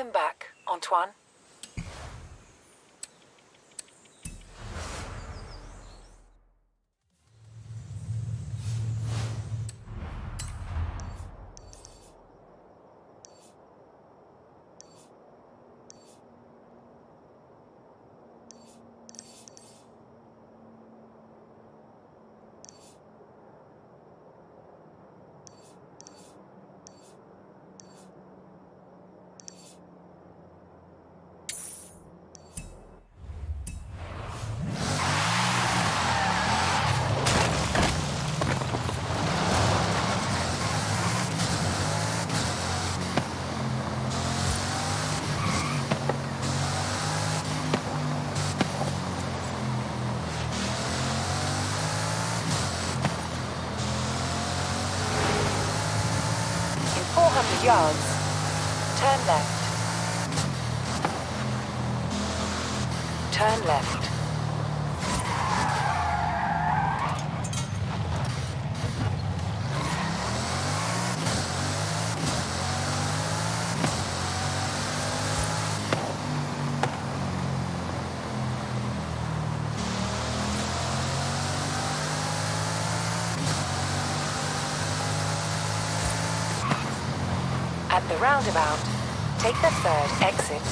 Welcome back, Antoine. In 400 yards, turn left. Turn left. At the roundabout, take the third exit.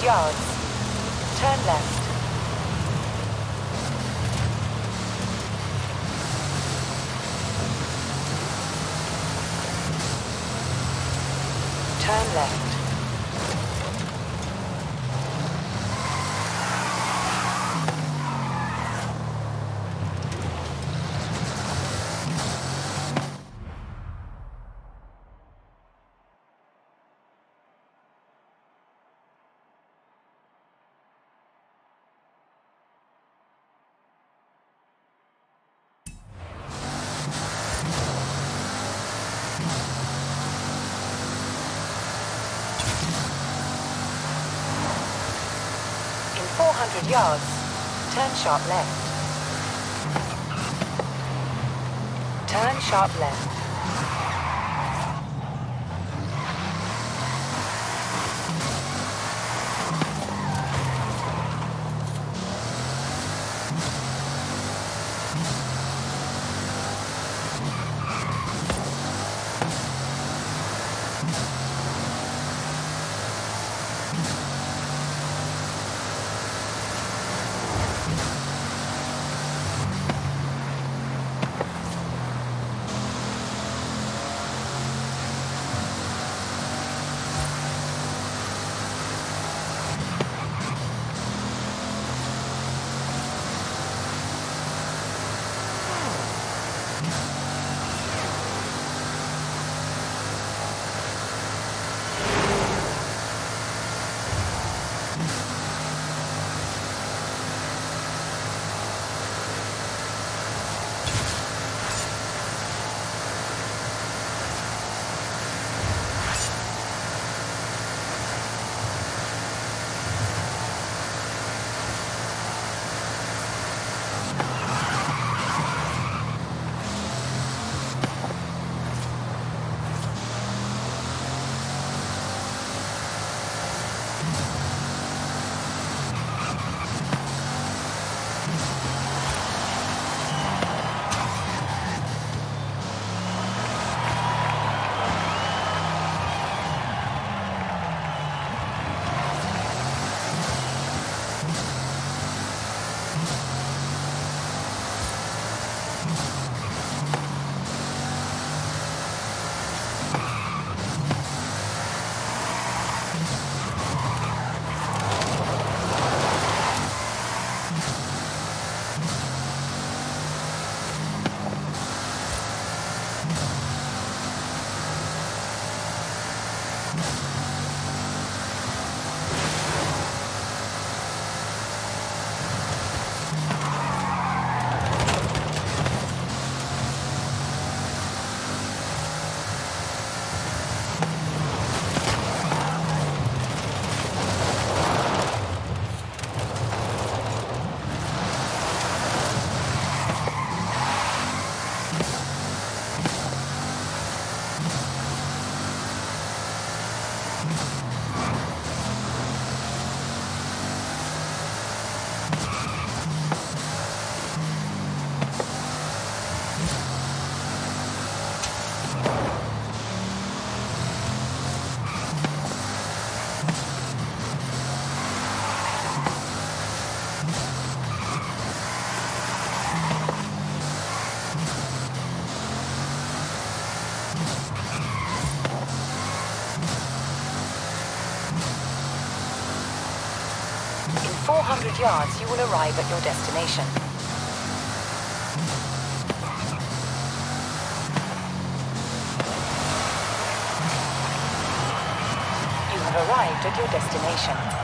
yards. Turn left. Turn left. In 400 yards, turn sharp left. Turn sharp left. In 400 yards, you will arrive at your destination. You have arrived at your destination.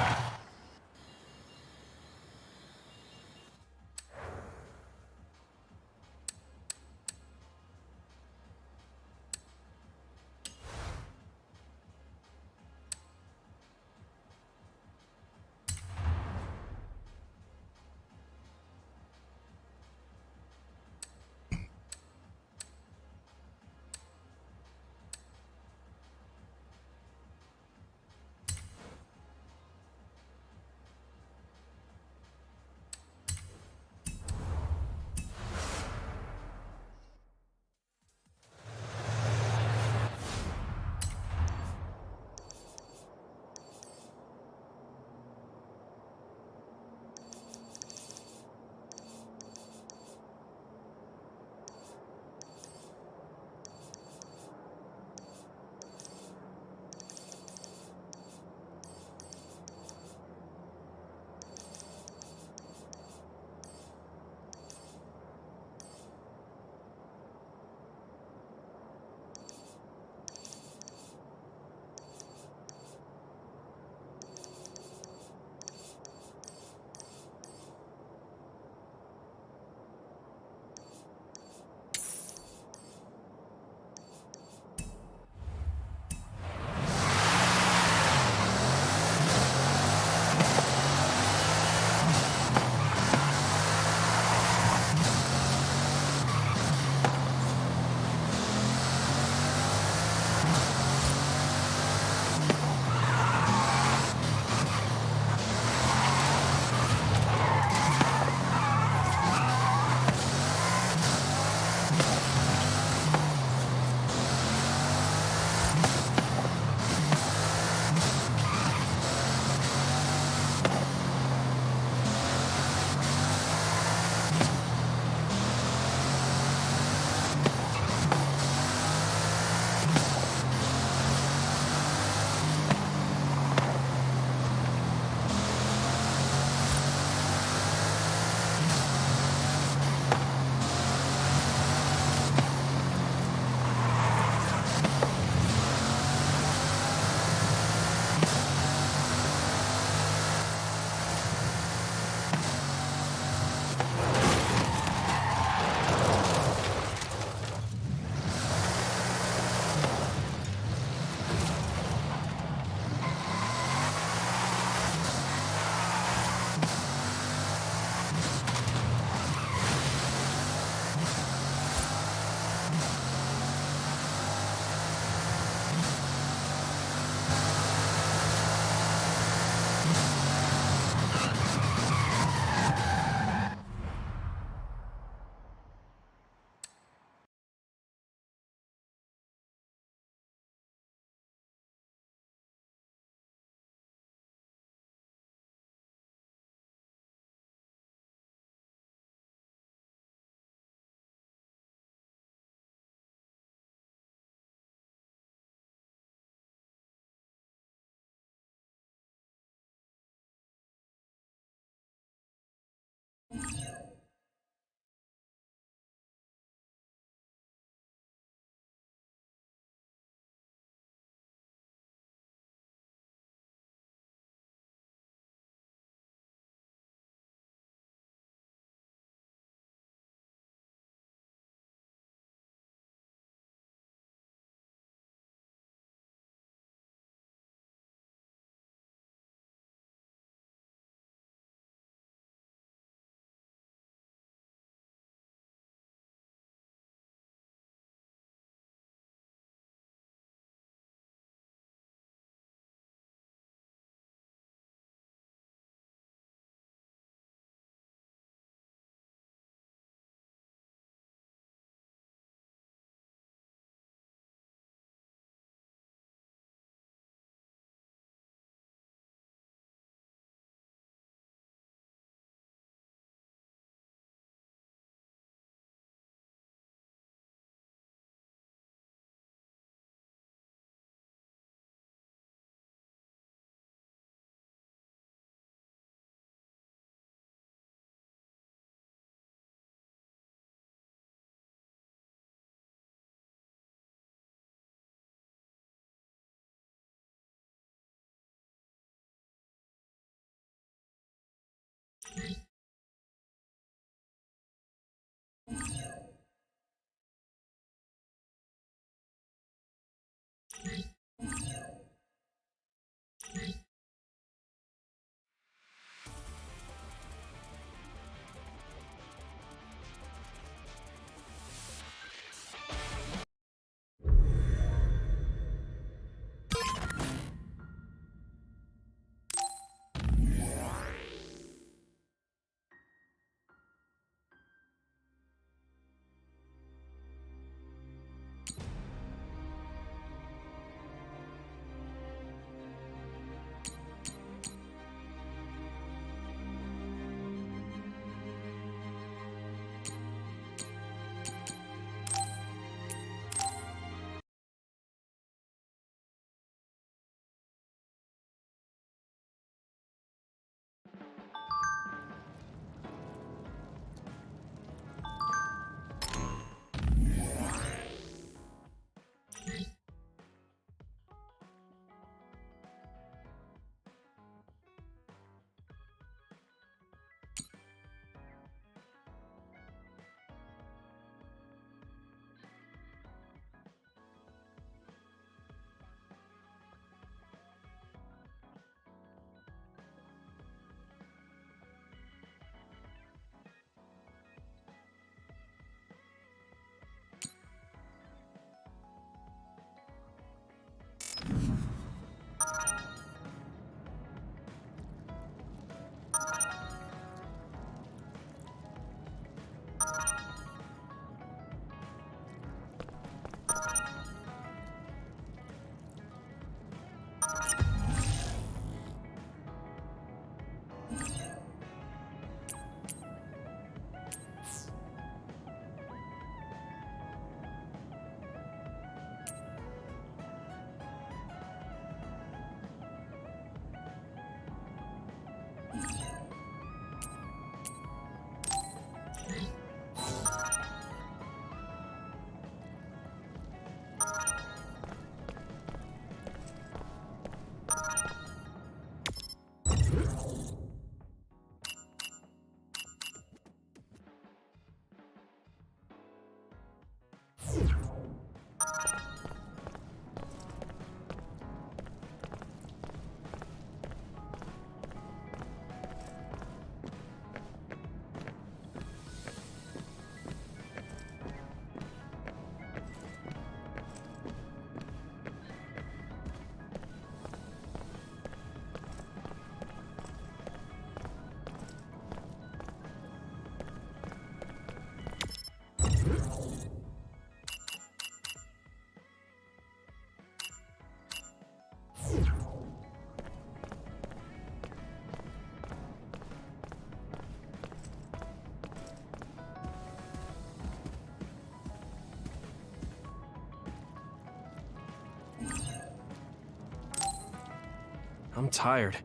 I'm tired.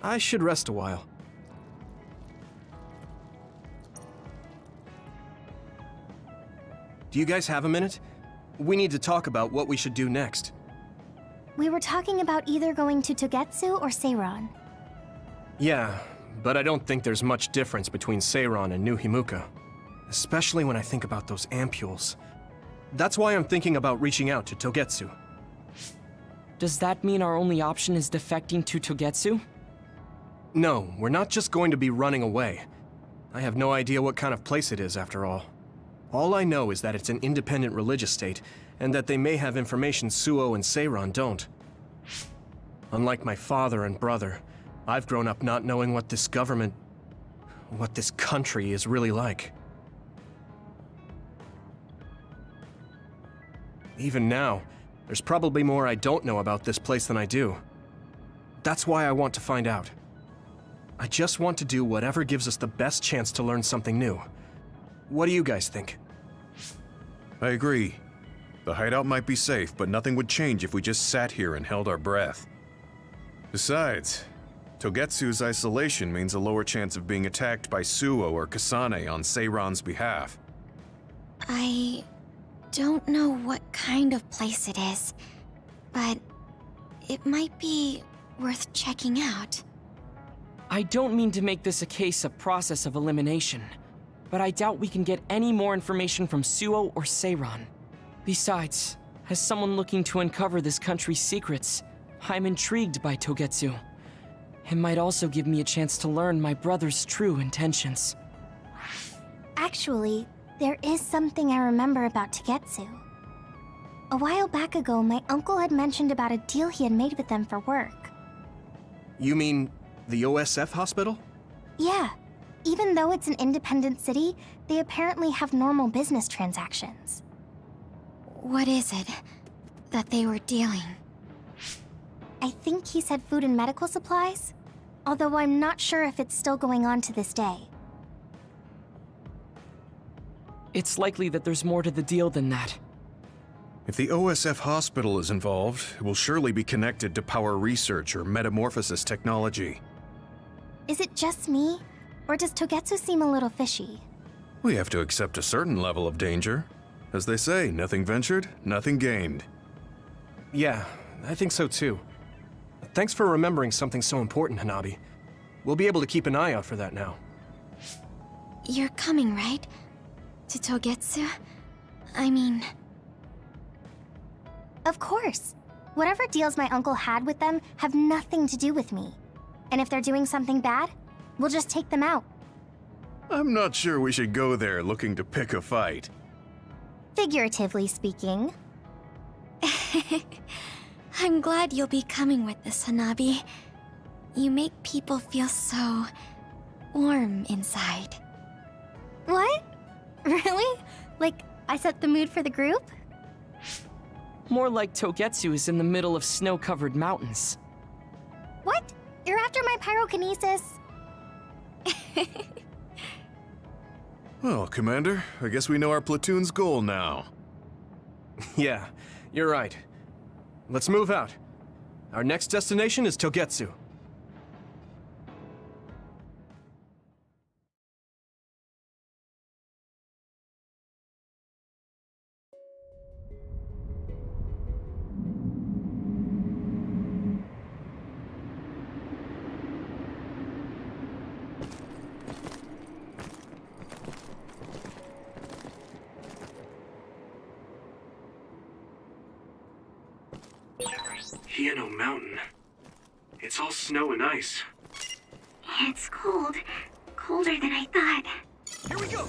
I should rest a while. Do you guys have a minute? We need to talk about what we should do next. We were talking about either going to Togetsu or Seiron. Yeah, but I don't think there's much difference between Seiron and New Himuka. Especially when I think about those ampules. That's why I'm thinking about reaching out to Togetsu. Does that mean our only option is defecting to Togetsu? No, we're not just going to be running away. I have no idea what kind of place it is, after all. All I know is that it's an independent religious state, and that they may have information Suo and Seiron don't. Unlike my father and brother, I've grown up not knowing what this government, what this country is really like. Even now, there's probably more I don't know about this place than I do. That's why I want to find out. I just want to do whatever gives us the best chance to learn something new. What do you guys think? I agree. The hideout might be safe, but nothing would change if we just sat here and held our breath. Besides, Togetsu's isolation means a lower chance of being attacked by Suo or Kasane on Seiron's behalf. I don't know what kind of place it is, but it might be worth checking out. I don't mean to make this a case of process of elimination, but I doubt we can get any more information from Suo or Seiron. Besides, as someone looking to uncover this country's secrets, I'm intrigued by Togetsu. It might also give me a chance to learn my brother's true intentions. Actually, there is something I remember about Togetsu. A while back ago, my uncle had mentioned about a deal he had made with them for work. You mean the OSF hospital? Yeah. Even though it's an independent city, they apparently have normal business transactions. What is it that they were dealing? I think he said food and medical supplies, although I'm not sure if it's still going on to this day. It's likely that there's more to the deal than that. If the OSF hospital is involved, it will surely be connected to power research or metamorphosis technology. Is it just me? Or does Togetsu seem a little fishy? We have to accept a certain level of danger. As they say, nothing ventured, nothing gained. Yeah, I think so too. Thanks for remembering something so important, Hanabi. We'll be able to keep an eye out for that now. You're coming, right? To Togetsu? I mean... Of course. Whatever deals my uncle had with them have nothing to do with me. And if they're doing something bad, we'll just take them out. I'm not sure we should go there looking to pick a fight. Figuratively speaking. I'm glad you'll be coming with us, Hanabi. You make people feel so... warm inside. What? Really? Like, I set the mood for the group? More like Togetsu is in the middle of snow-covered mountains. What? You're after my pyrokinesis? Well, Commander, I guess we know our platoon's goal now. Yeah, you're right. Let's move out. Our next destination is Togetsu. Hieno Mountain. It's all snow and ice. It's cold. Colder than I thought. Here we go!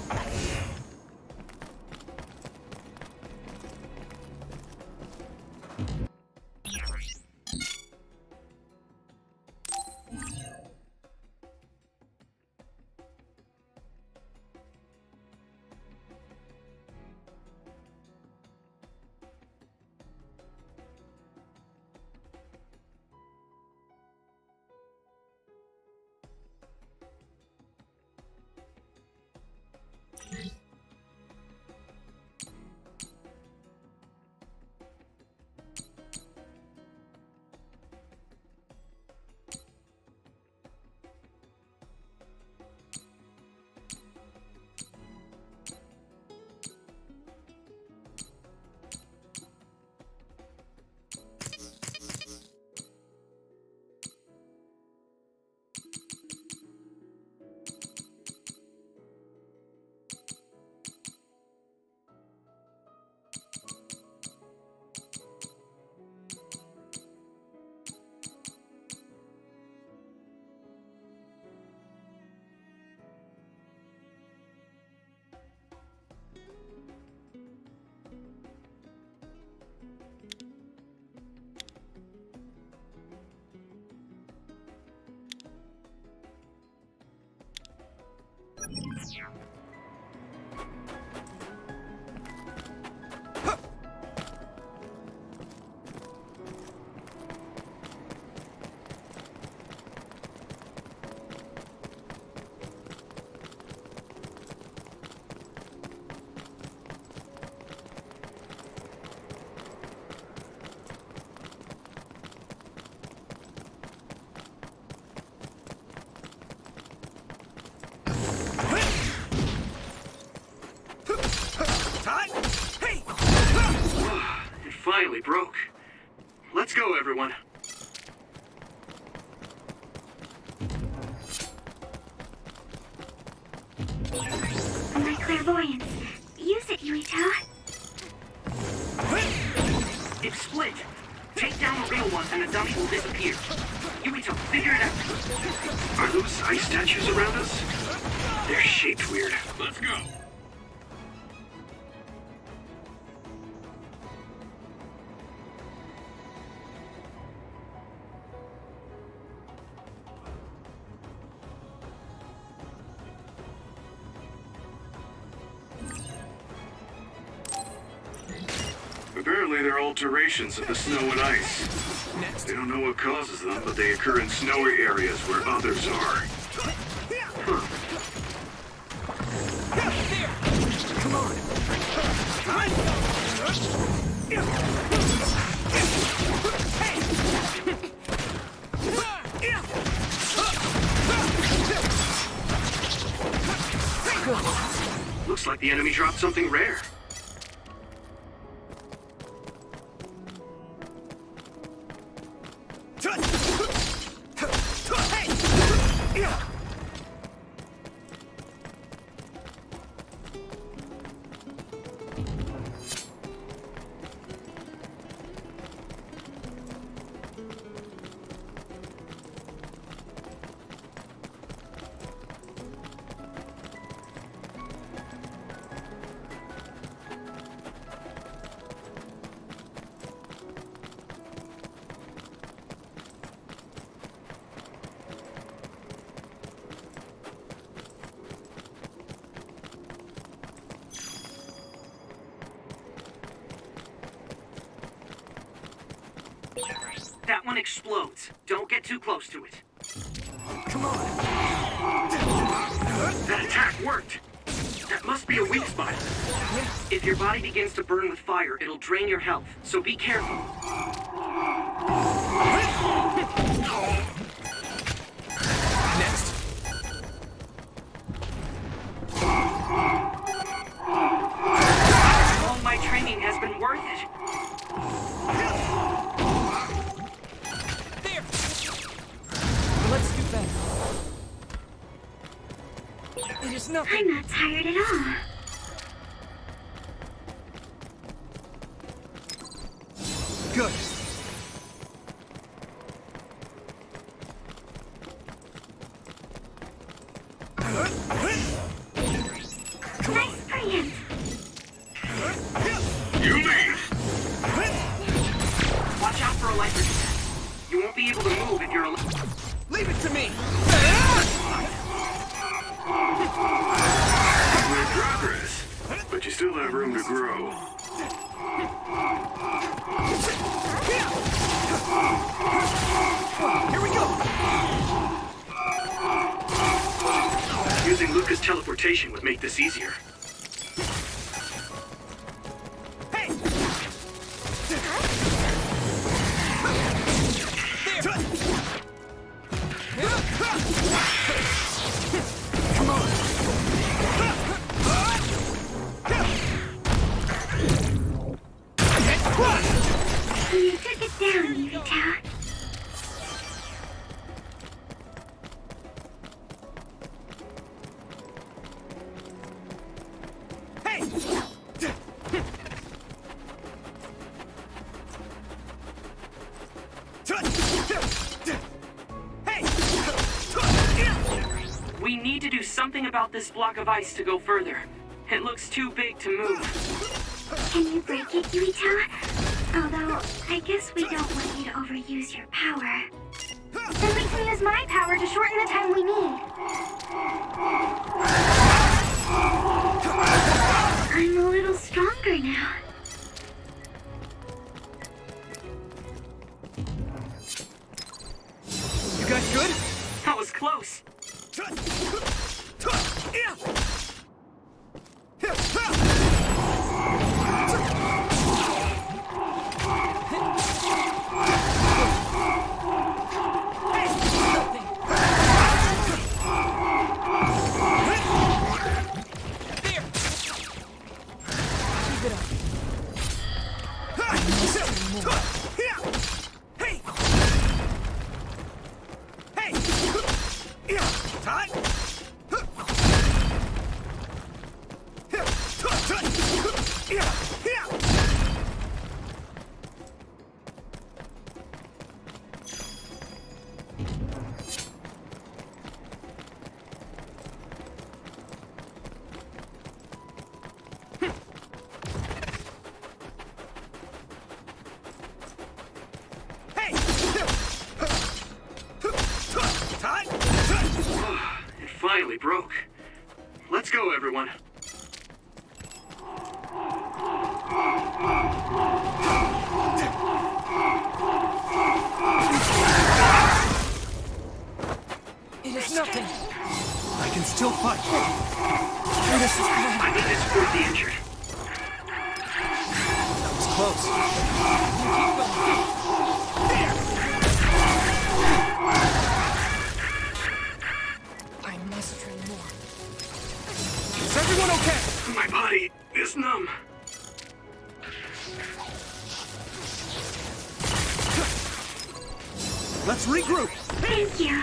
finally broke. Let's go, everyone. My clairvoyance. Use it, Yuito. It's split. Take down the real one and the dummy will disappear. Yuito, figure it out. Are those ice statues around us? They're shaped weird. Let's go. Apparently they're alterations of the snow and ice. They don't know what causes them, but they occur in snowy areas where others are. Huh. Come on! Looks like the enemy dropped something rare. That one explodes. Don't get too close to it. Come on! That attack worked. That must be a weak spot. If your body begins to burn with fire, it'll drain your health, so be careful. Next! All my training has been worth it. Let's do better. It is nothing. I'm not tired at all. Good! Nice preempt. You lead. Watch out for a light resistance. You won't be able to move if you're alone. Leave it to me! Good progress, but you still have room to grow. Here we go! Using Luca's teleportation would make this easier. Hey! Come on! You took it down, Yuito. We need to do something about this block of ice to go further. It looks too big to move. Can you break it, Yuito? Although, I guess we don't want you to overuse your power. Then we can use my power to shorten the time we need. I'm a little stronger now. You guys good? That was close. everyone. It is nothing. I can still fight. This is bad. I need to support the injured. That was close. I must train more. Is everyone okay? My body is numb. Let's regroup. Thank you.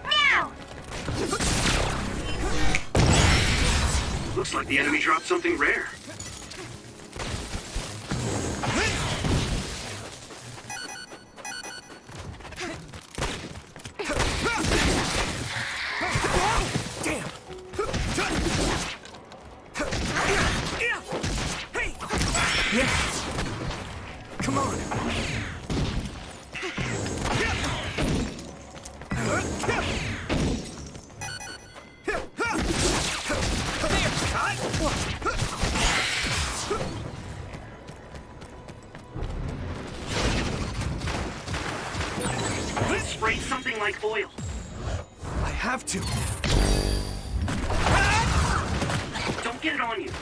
Now! Looks like the enemy dropped something rare. Come on. Spray something like oil. I have to. Don't get it on you. Use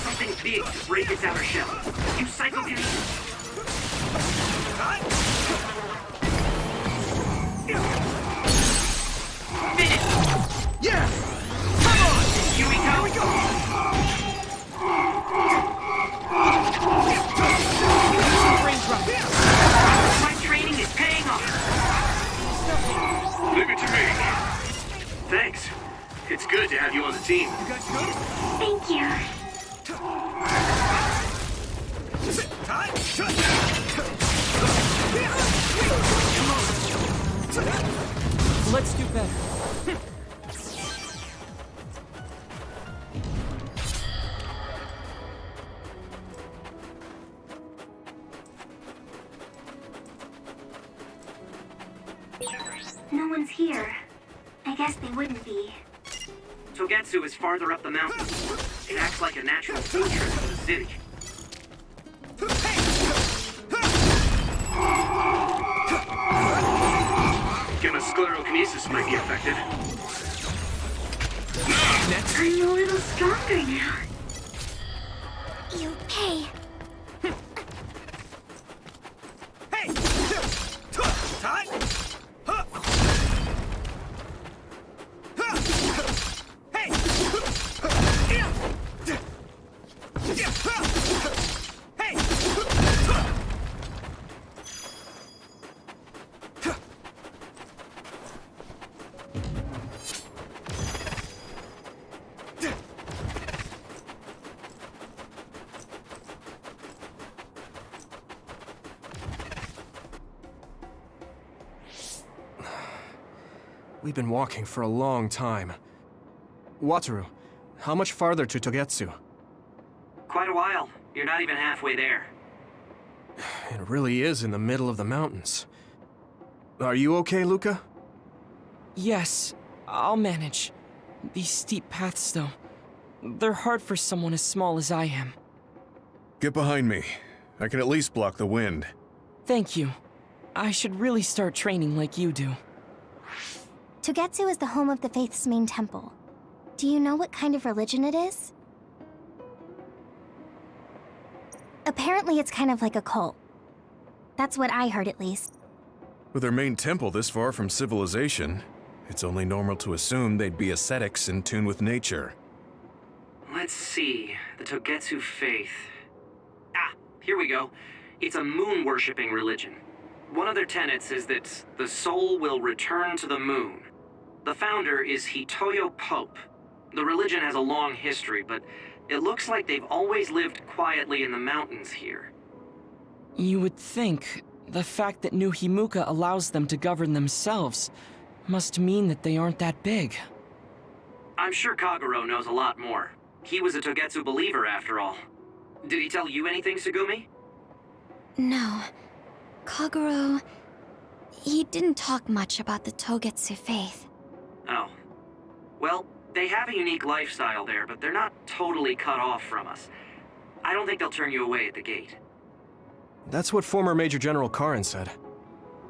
something big to break its outer shell. Use psychokinesis. Finish! Yeah! Here we go! My training is paying off! Leave it to me. Thanks. It's good to have you on the team. You guys good? Thank you. Let's do better. No one's here. I guess they wouldn't be. Togetsu is farther up the mountain. It acts like a natural fortress of the city. Sclerokinesis might be affected. I'm a little stronger now. You pay. We've been walking for a long time. Wataru, how much farther to Togetsu? Quite a while. You're not even halfway there. It really is in the middle of the mountains. Are you okay, Luca? Yes, I'll manage. These steep paths, though, they're hard for someone as small as I am. Get behind me. I can at least block the wind. Thank you. I should really start training like you do. Togetsu is the home of the Faith's main temple. Do you know what kind of religion it is? Apparently it's kind of like a cult. That's what I heard, at least. With their main temple this far from civilization, it's only normal to assume they'd be ascetics in tune with nature. Let's see. The Togetsu faith. Ah, here we go. It's a moon-worshipping religion. One of their tenets is that the soul will return to the moon. The founder is Hitoyo Pope. The religion has a long history, but it looks like they've always lived quietly in the mountains here. You would think The fact that New Himuka allows them to govern themselves must mean that they aren't that big. I'm sure Kagero knows a lot more. He was a Togetsu believer, after all. Did he tell you anything, Sugumi? No. Kagero... he didn't talk much about the Togetsu faith. Oh. Well, they have a unique lifestyle there, but they're not totally cut off from us. I don't think they'll turn you away at the gate. That's what former Major General Karin said.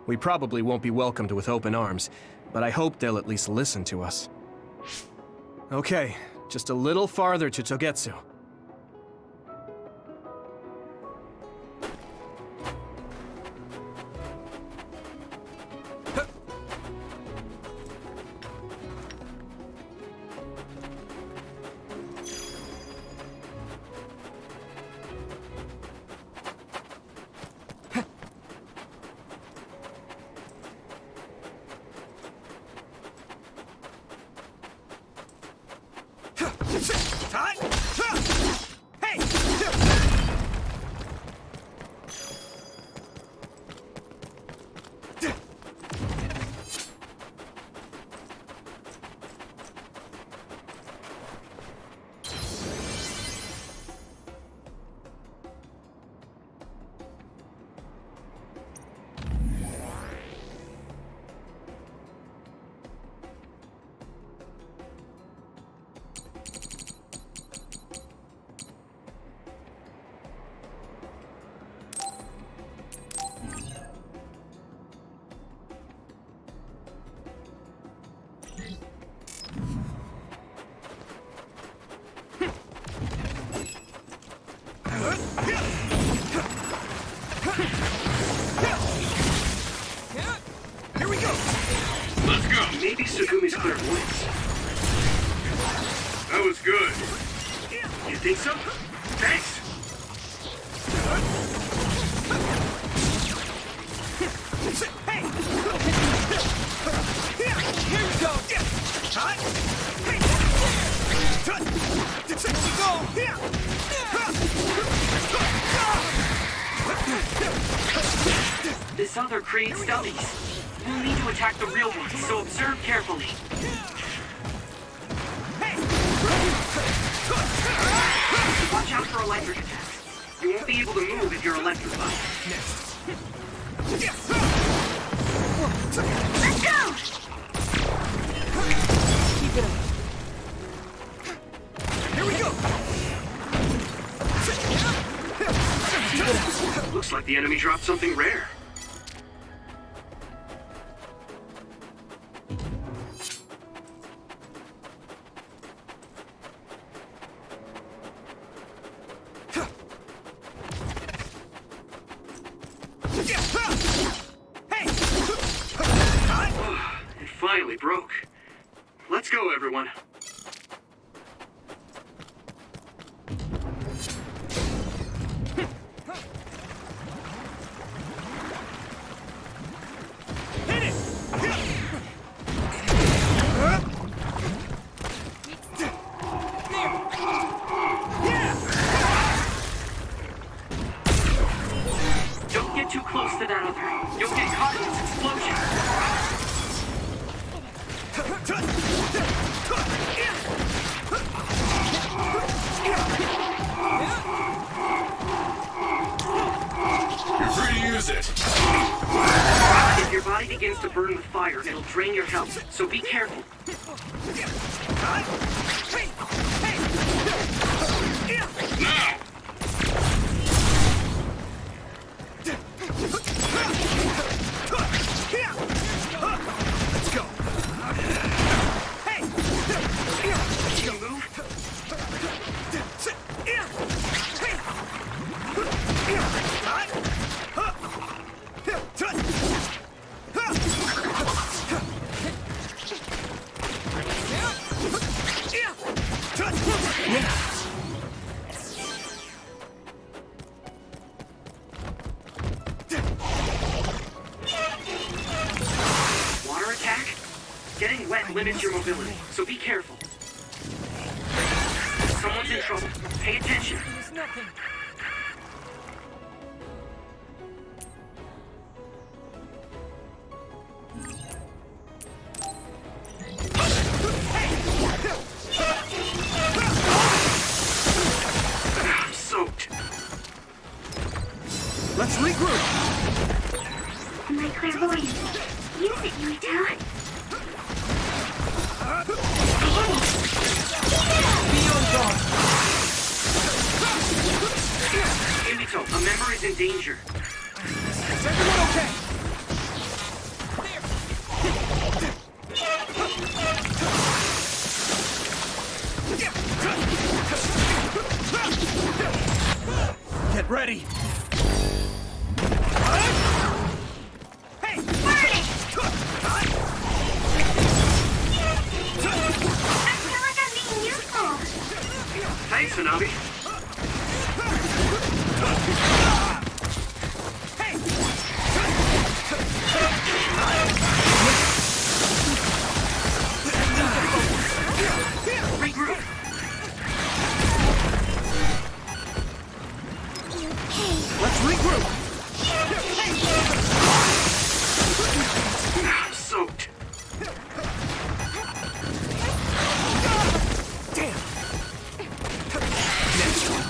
We probably won't be welcomed with open arms, but I hope they'll at least listen to us. Okay, just a little farther to Togetsu. Maybe Sugumi's clairvoyance. That was good. You think so? Thanks. This other creates dummies. We'll need to attack the real ones, so observe carefully. Watch out for electric attacks. You won't be able to move if you're electrified. Let's go! Keep it up. Here we go! Looks like the enemy dropped something rare. It finally broke. Let's go, everyone. Don't get too close to that other. You'll get caught in this explosion. You're free to use it. If your body begins to burn with fire, it'll drain your health, so be careful. Now! Let's go. Can you move? Water attack? Getting wet limits your mobility, so be careful. Someone's in trouble. Pay attention. There's nothing. Let's regroup! My clairvoyance. Use it, Yuito. Yumito, a member is in danger. Is everyone okay? Get ready! Burn it! I feel like I'm being useful. Thanks, Hanabi. Regroup. Let's regroup! I'm soaked. Damn! Next one.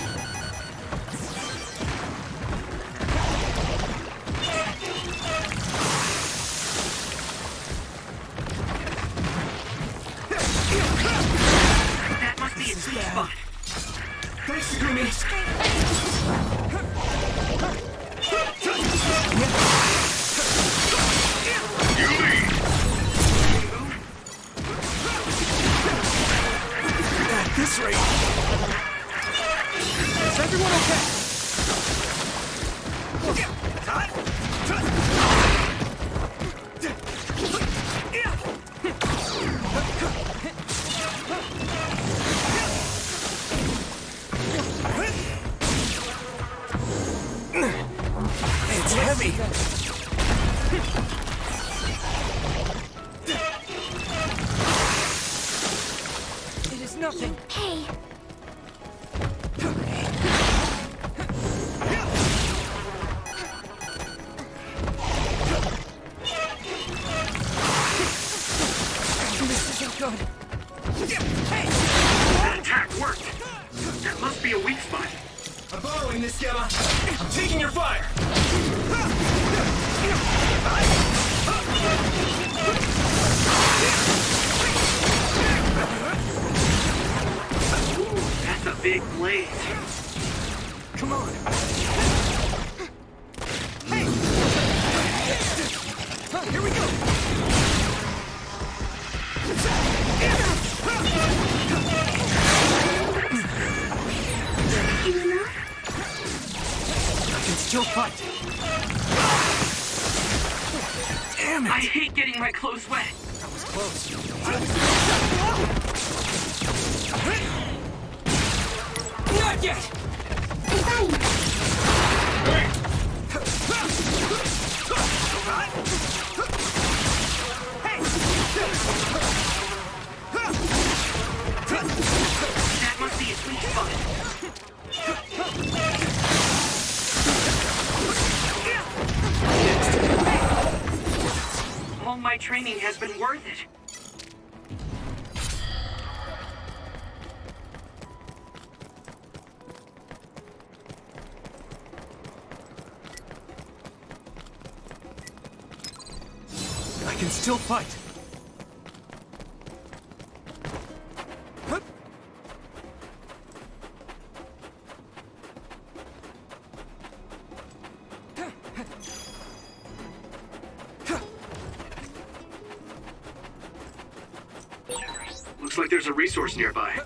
That must be its sweet spot. Thanks, Gumi! You lead. At this rate... Is everyone okay? It's heavy. It is nothing. Hey, This isn't good. That attack worked. That must be a weak spot. I'm borrowing this, Gamma. I'm taking your fire. Ooh, that's a big blade. Come on. Here we go. Enough? I can still fight. Damn I it! hate getting my clothes wet. That was close. Not yet! That must be a sweet spot. All my training has been worth it. I can still fight. Looks like there's a resource nearby.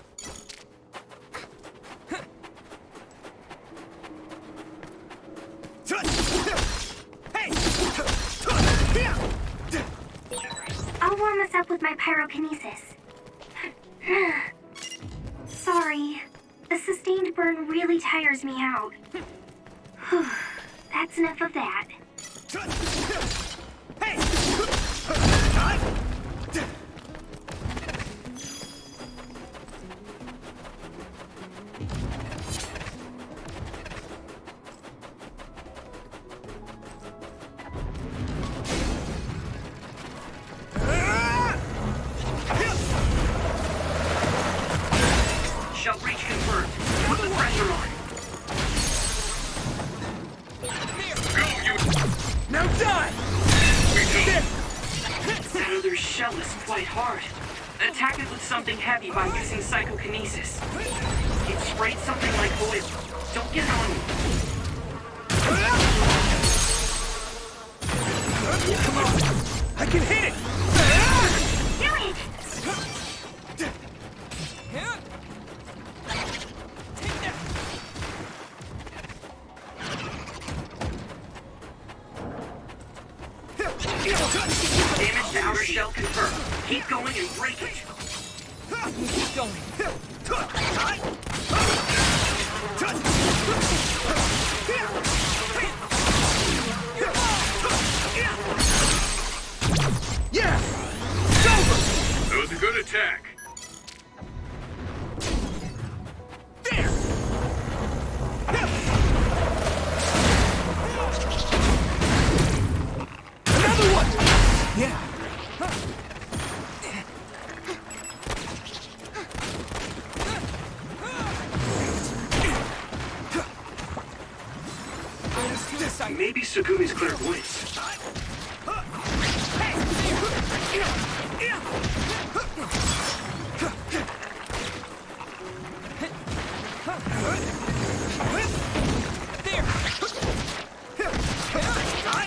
I'll warm us up with my pyrokinesis. Sorry. The sustained burn really tires me out. That's enough of that. Shell breach confirmed. Put the pressure on. shell is quite hard. Attack it with something heavy by using psychokinesis. It sprayed something like oil. Don't get it on me. Come on! I can hit it! Do it! Damage to outer shell confirmed. Keep going and break it. Keep going. Yeah! It's over! That was a good attack. There! Another one! Yeah. Maybe Sugumi's clairvoyance.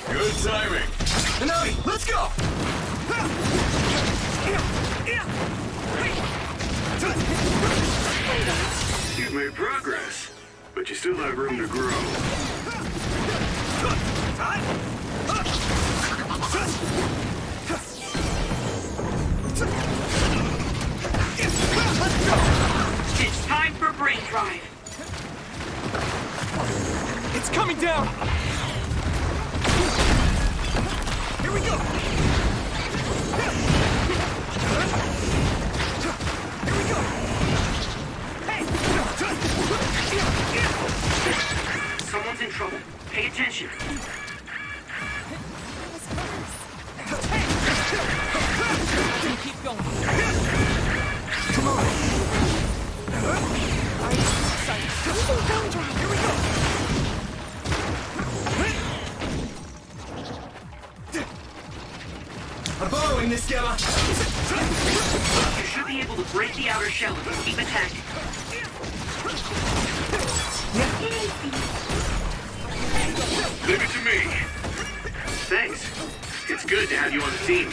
Good timing. Hanami, let's go! You've made progress, but you still have room to grow. It's time for brain drive. It's coming down! Here we go! Here we go! Someone's in trouble. Pay attention. Keep going. Come on! Using brain drive. Here we go! I'm borrowing this, Gamma! You should be able to break the outer shell if you keep attacking. Leave it to me. Thanks. It's good to have you on the team.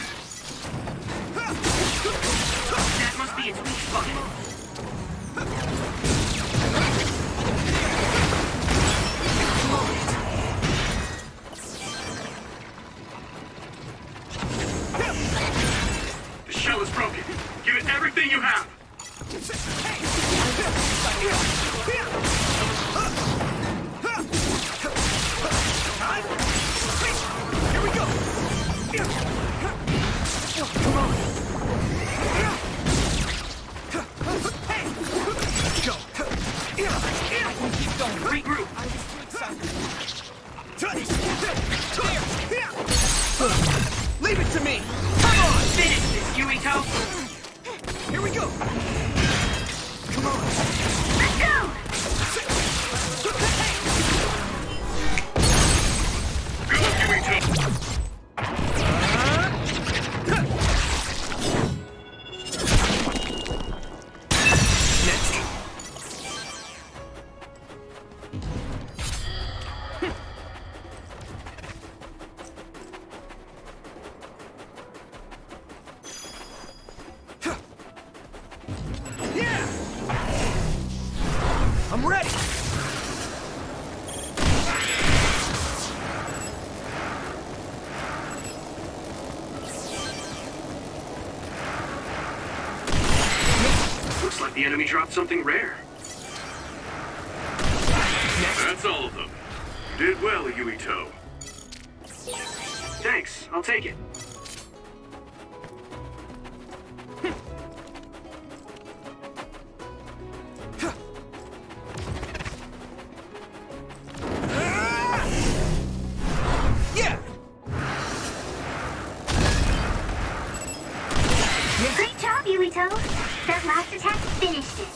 That must be its weak spot. The shell is broken. Give it everything you have. Here we go! Come on! Let's go! Keep going. Regroup. Leave it to me! Come on! Finish this, Yuito. Here we go! Come on! Let's go! Good luck, Yuito. Next! Yeah! I'm ready! Looks like the enemy dropped something rare. That's all of them. Did well, Yuito. Thanks. I'll take it. Yeah! Great job, Yuito. That last attack finished it.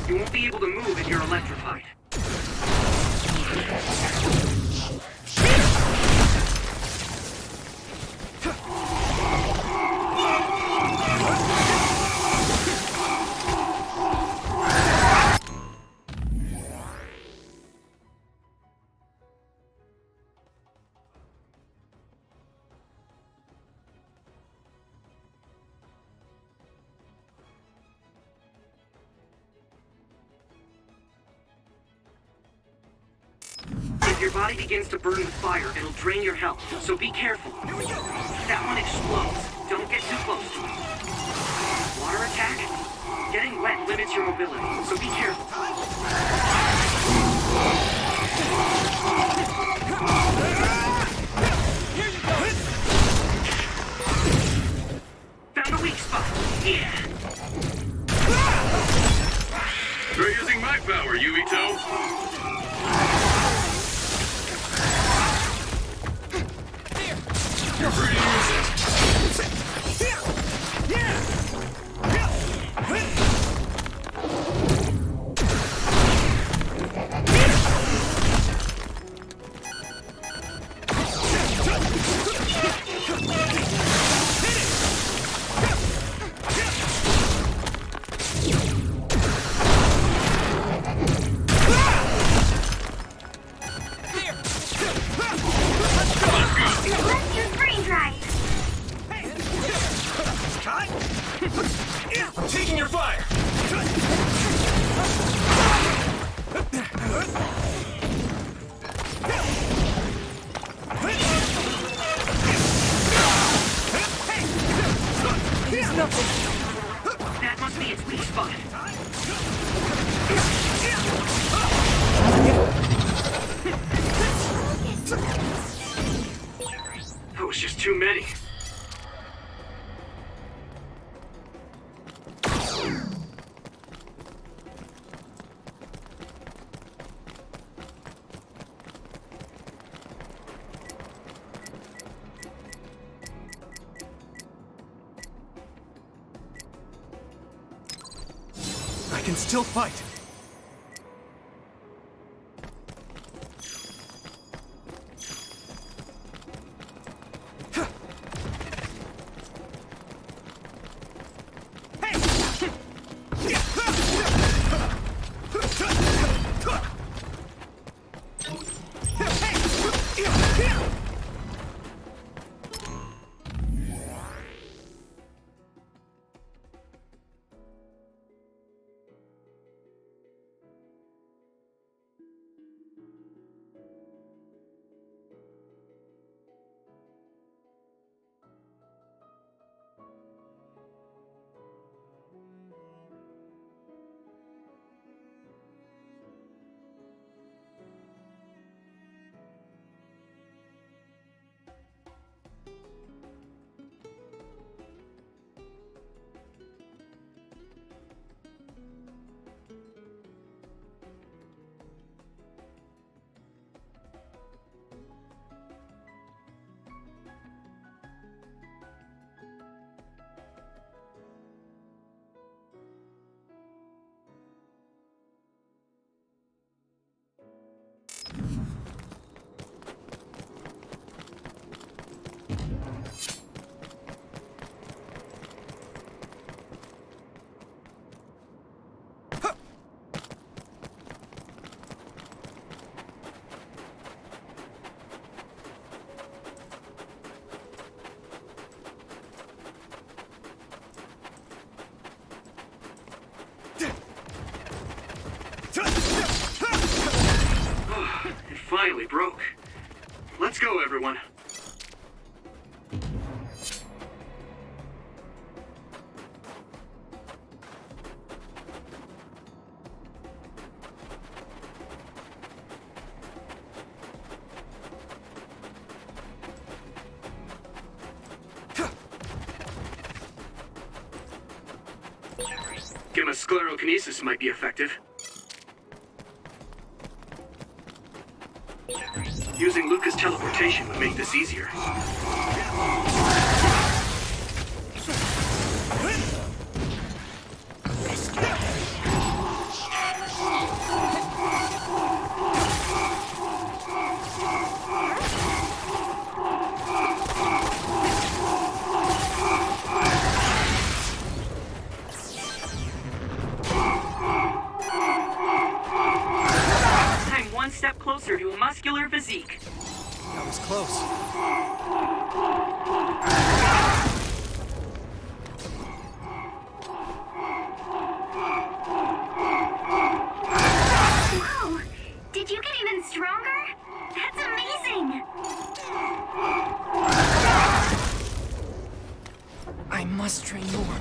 You won't be able to move if you're electrified. If your body begins to burn with fire, it'll drain your health, so be careful. That one explodes. Don't get too close to it. Water attack? Getting wet limits your mobility, so be careful. Found a weak spot. Yeah. Try using my power, Yumito. You're free to use it. Let's use brain drive. I'm taking your fire. That must be its weak spot. That was just too many. I can still fight. It finally broke. Let's go, everyone. Gamma sclerokinesis might be effective. Using Luca's teleportation would make this easier. step closer to a muscular physique. That was close. Whoa! Did you get even stronger? That's amazing! I must train more.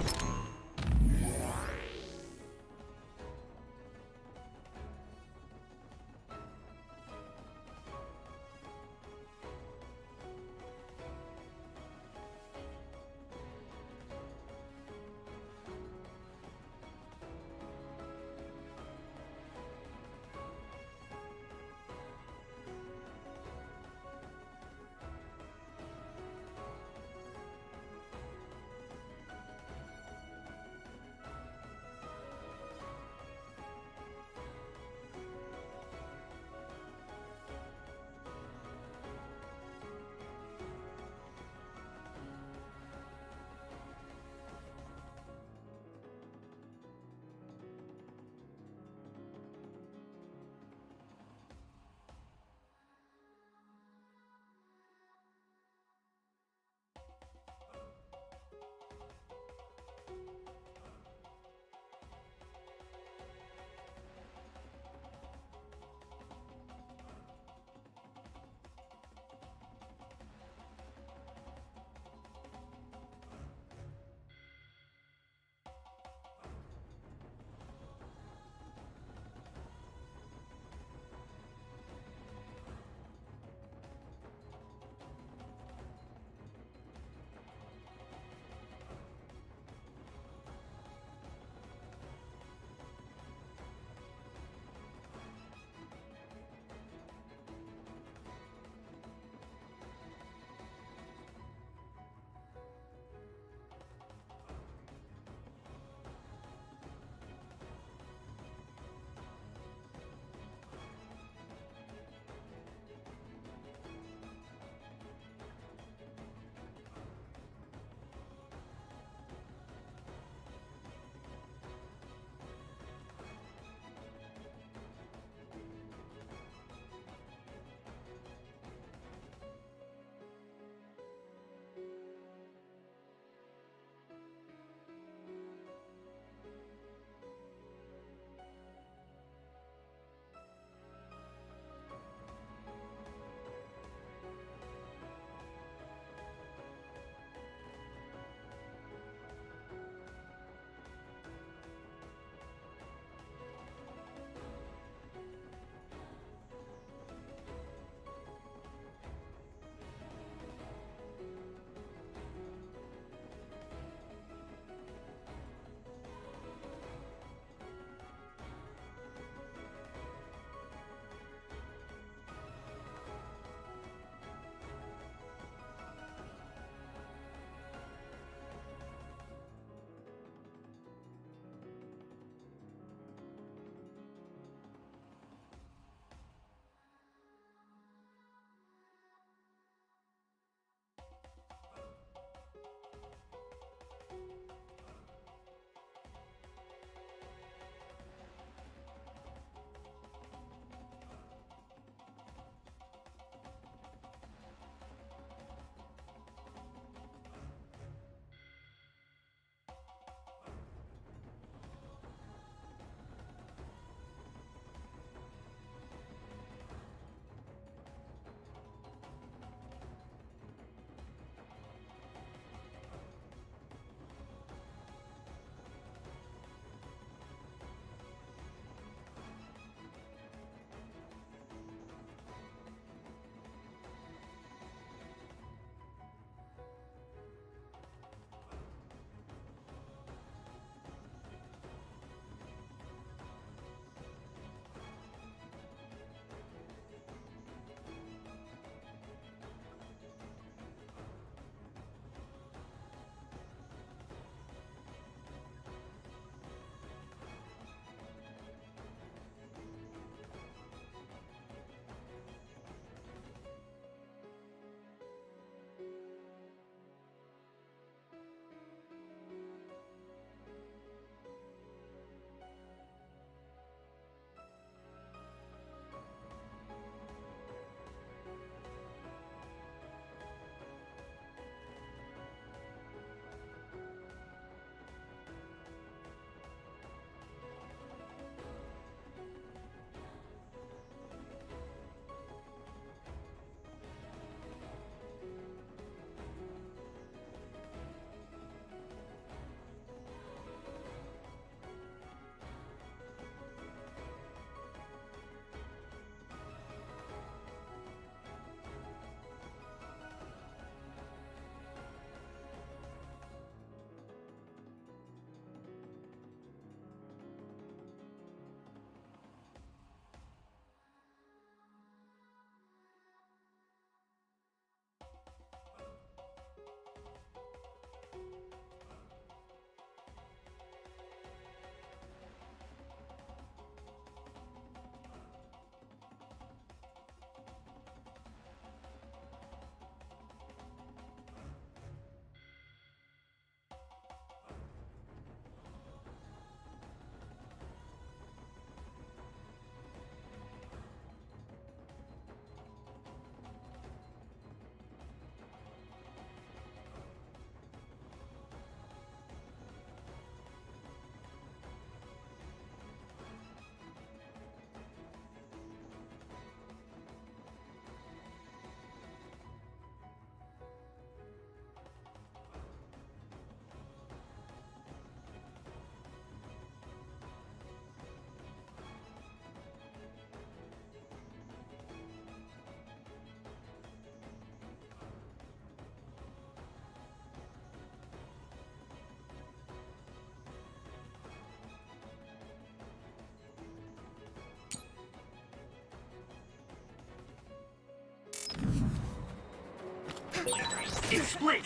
It's split.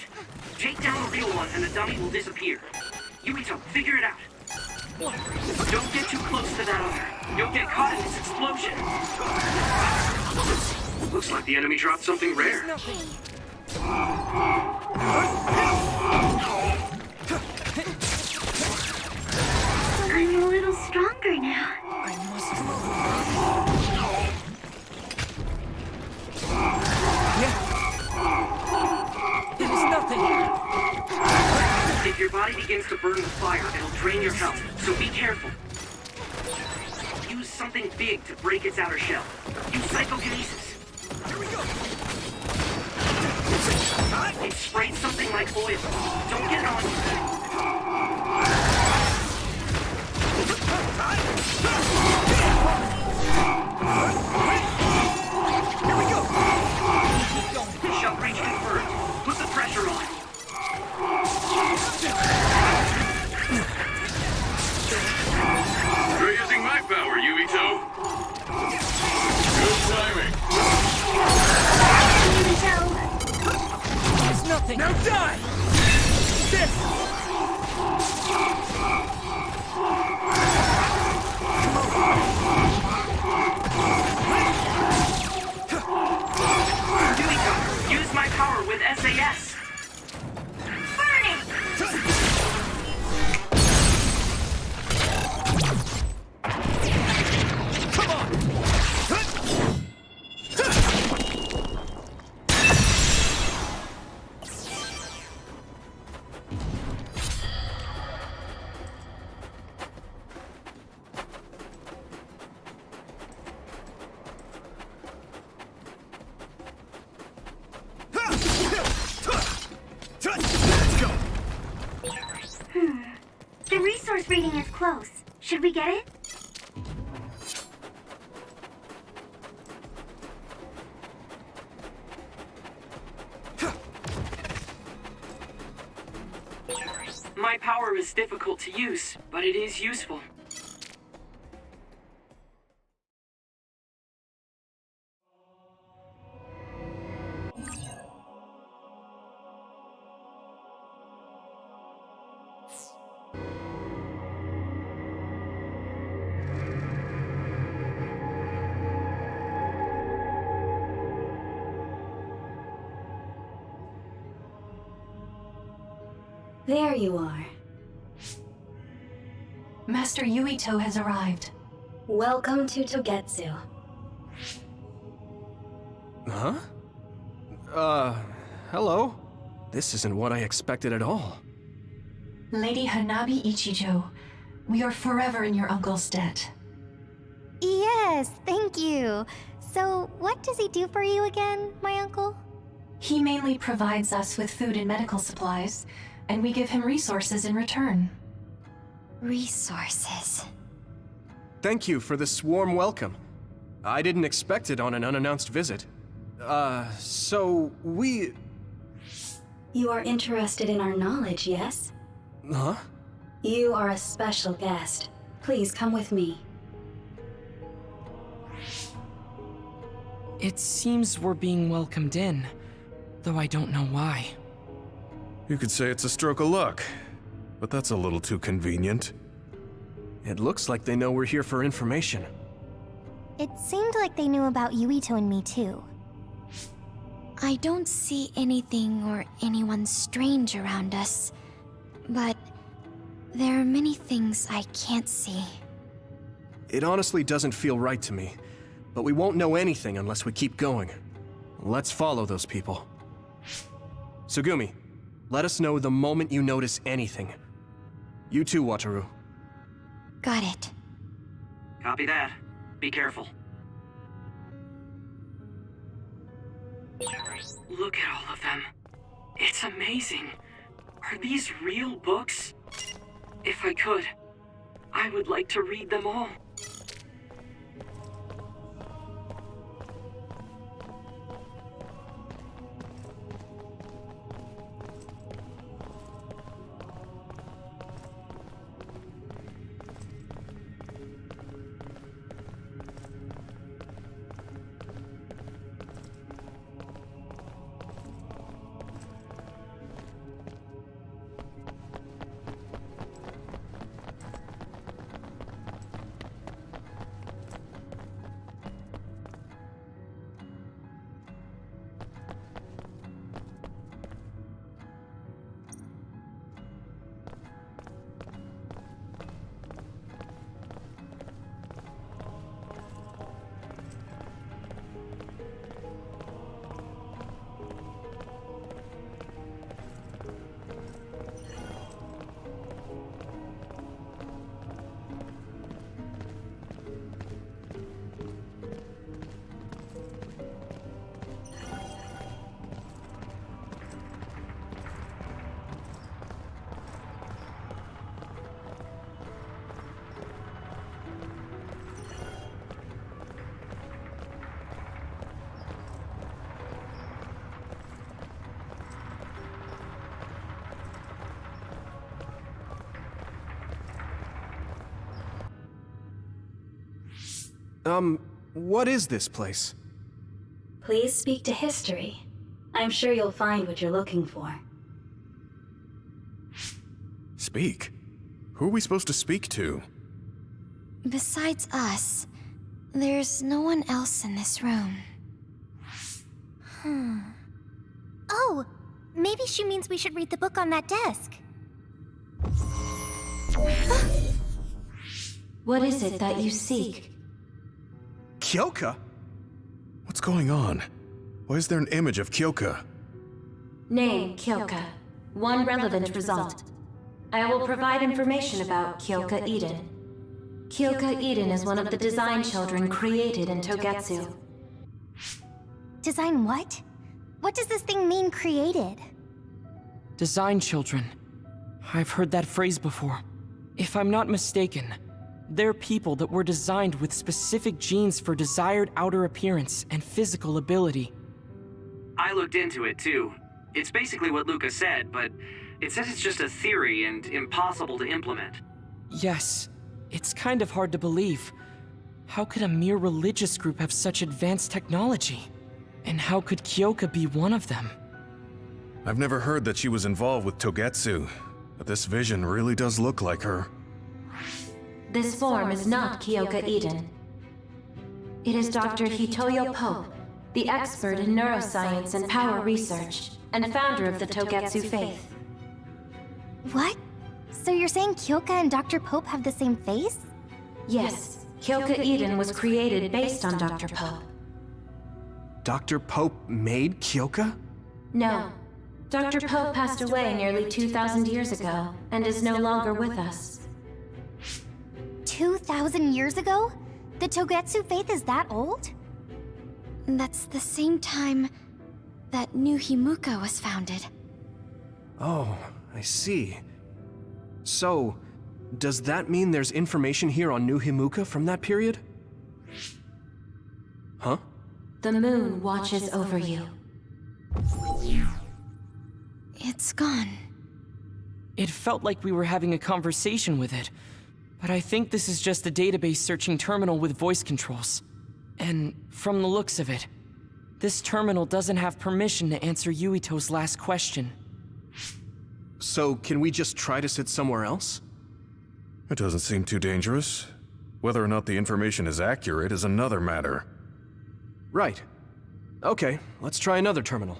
Take down the real one and the dummy will disappear. Yuito, figure it out. Don't get too close to that other. You'll get caught in this explosion. Looks like the enemy dropped something rare. Feeling a little stronger now. There's nothing. If your body begins to burn with fire, it'll drain your health, so be careful. Use something big to break its outer shell. Use psychokinesis. Here we go. It sprayed something like oil. Don't get it on you. Here we go. Shell breach confirmed. Put the pressure on. You're using my power, Yuito. Good timing. There's nothing. Now die! This! Yuito, use my power with SAS. Burn it! Come on! The resource reading is close. Should we get it? My power is difficult to use, but it is useful. There you are. Master Yuito has arrived. Welcome to Togetsu. Huh? Hello? This isn't what I expected at all. Lady Hanabi Ichijo, we are forever in your uncle's debt. Yes, thank you. So, what does he do for you again, my uncle? He mainly provides us with food and medical supplies, and we give him resources in return. Resources. Thank you for this warm welcome. I didn't expect it on an unannounced visit. So we... You are interested in our knowledge, yes? Huh? You are a special guest. Please come with me. It seems we're being welcomed in, though I don't know why. You could say it's a stroke of luck, but that's a little too convenient. It looks like they know we're here for information. It seemed like they knew about Yuito and me too. I don't see anything or anyone strange around us, but there are many things I can't see. It honestly doesn't feel right to me, but we won't know anything unless we keep going. Let's follow those people. Sugumi, let us know the moment you notice anything. You too, Wataru. Got it. Copy that. Be careful. Look at all of them. It's amazing. Are these real books? If I could, I would like to read them all. What is this place? Please speak to history. I'm sure you'll find what you're looking for. Speak? Who are we supposed to speak to? Besides us, there's no one else in this room. Oh, maybe she means we should read the book on that desk. What is it that you seek? Kyoka? What's going on? Why is there an image of Kyoka? Name, Kyoka. One relevant result. I will provide information about Kyoka Eden. Kyoka Eden is one of the design children created in Togetsu. Design what? What does this thing mean, created? Design children. I've heard that phrase before. If I'm not mistaken, they're people that were designed with specific genes for desired outer appearance and physical ability. I looked into it too. It's basically what Luca said, but it says it's just a theory and impossible to implement. Yes, it's kind of hard to believe. How could a mere religious group have such advanced technology? And how could Kyoka be one of them? I've never heard that she was involved with Togetsu, but this vision really does look like her. This form is not Kyoka Eden. It is Dr. Hitoyo Pope, the expert in neuroscience and power research, and founder of the Togetsu faith. What? So you're saying Kyoka and Dr. Pope have the same face? Yes, Kyoka Eden was created based on Dr. Pope. Dr. Pope made Kyoka? No. Dr. Pope passed away nearly 2,000 years ago, and is no longer with us. 2,000 years ago? The Togetsu faith is that old? That's the same time that New Himuka was founded. Oh, I see. So, does that mean there's information here on New Himuka from that period? Huh? The moon watches over you. It's gone. It felt like we were having a conversation with it, but I think this is just a database searching terminal with voice controls. And from the looks of it, this terminal doesn't have permission to answer Yuito's last question. So, can we just try to sit somewhere else? It doesn't seem too dangerous. Whether or not the information is accurate is another matter. Right. Okay, let's try another terminal.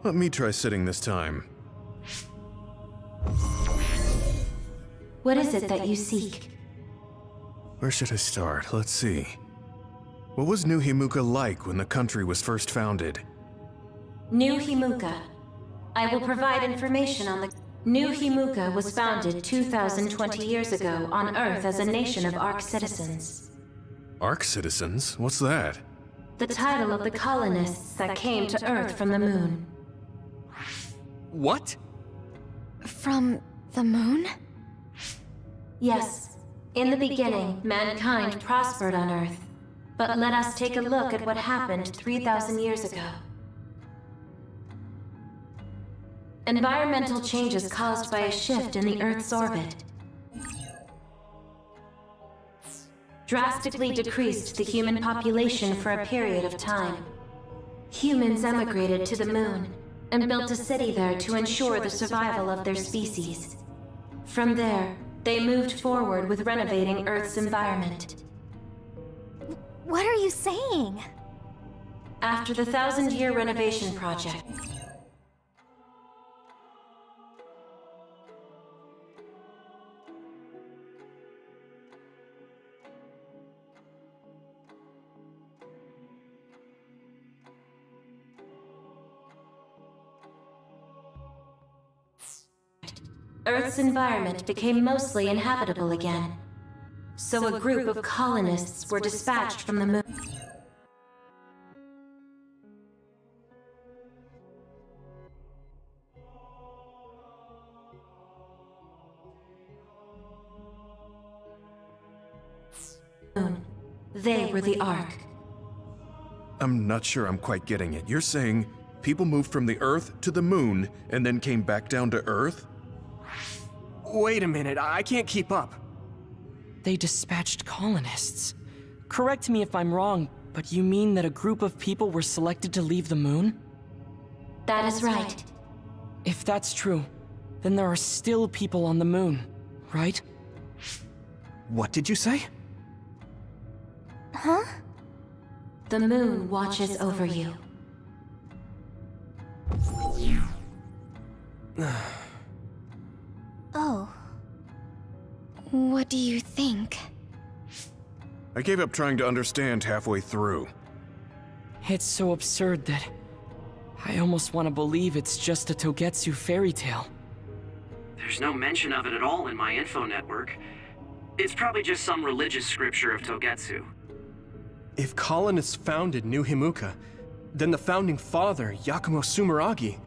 Let me try sitting this time. What is it that you seek? Where should I start? Let's see. What was New Himuka like when the country was first founded? New Himuka. I will provide information on the... New Himuka was founded 2,020 years ago on Earth as a nation of Ark citizens. Ark citizens? What's that? The title of the colonists that came to Earth from the moon. What? From the moon? Yes. In the beginning, mankind prospered on Earth. But let us take a look at what happened 3,000 years ago. Environmental changes caused by a shift in the Earth's orbit drastically decreased the human population for a period of time. Humans emigrated to the moon and built a city there to ensure the survival of their species. From there, they moved forward with renovating Earth's environment. What are you saying? After the 1,000-year renovation project, Earth's environment became mostly inhabitable again. So a group of colonists were dispatched from the moon. They were the Ark. I'm not sure I'm quite getting it. You're saying people moved from the Earth to the Moon and then came back down to Earth? Wait a minute, I can't keep up. They dispatched colonists. Correct me if I'm wrong, but you mean that a group of people were selected to leave the moon? That is right. If that's true, then there are still people on the moon, right? What did you say? Huh? The moon watches over you. Oh. What do you think? I gave up trying to understand halfway through. It's so absurd that I almost want to believe it's just a Togetsu fairy tale. There's no mention of it at all in my info network. It's probably just some religious scripture of Togetsu. If colonists founded New Himuka, then the founding father, Yakumo Sumeragi.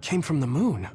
Came from the moon.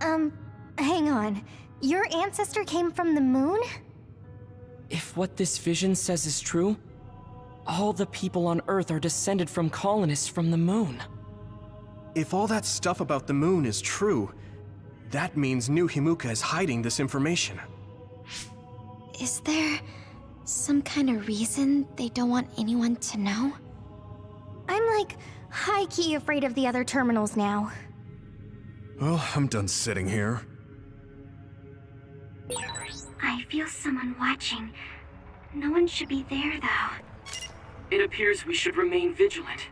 Hang on. Your ancestor came from the moon? If what this vision says is true, all the people on Earth are descended from colonists from the moon. If all that stuff about the moon is true, that means New Himuka is hiding this information. Is there some kind of reason they don't want anyone to know? I'm like high-key afraid of the other terminals now. Well, I'm done sitting here. I feel someone watching. No one should be there, though. It appears we should remain vigilant.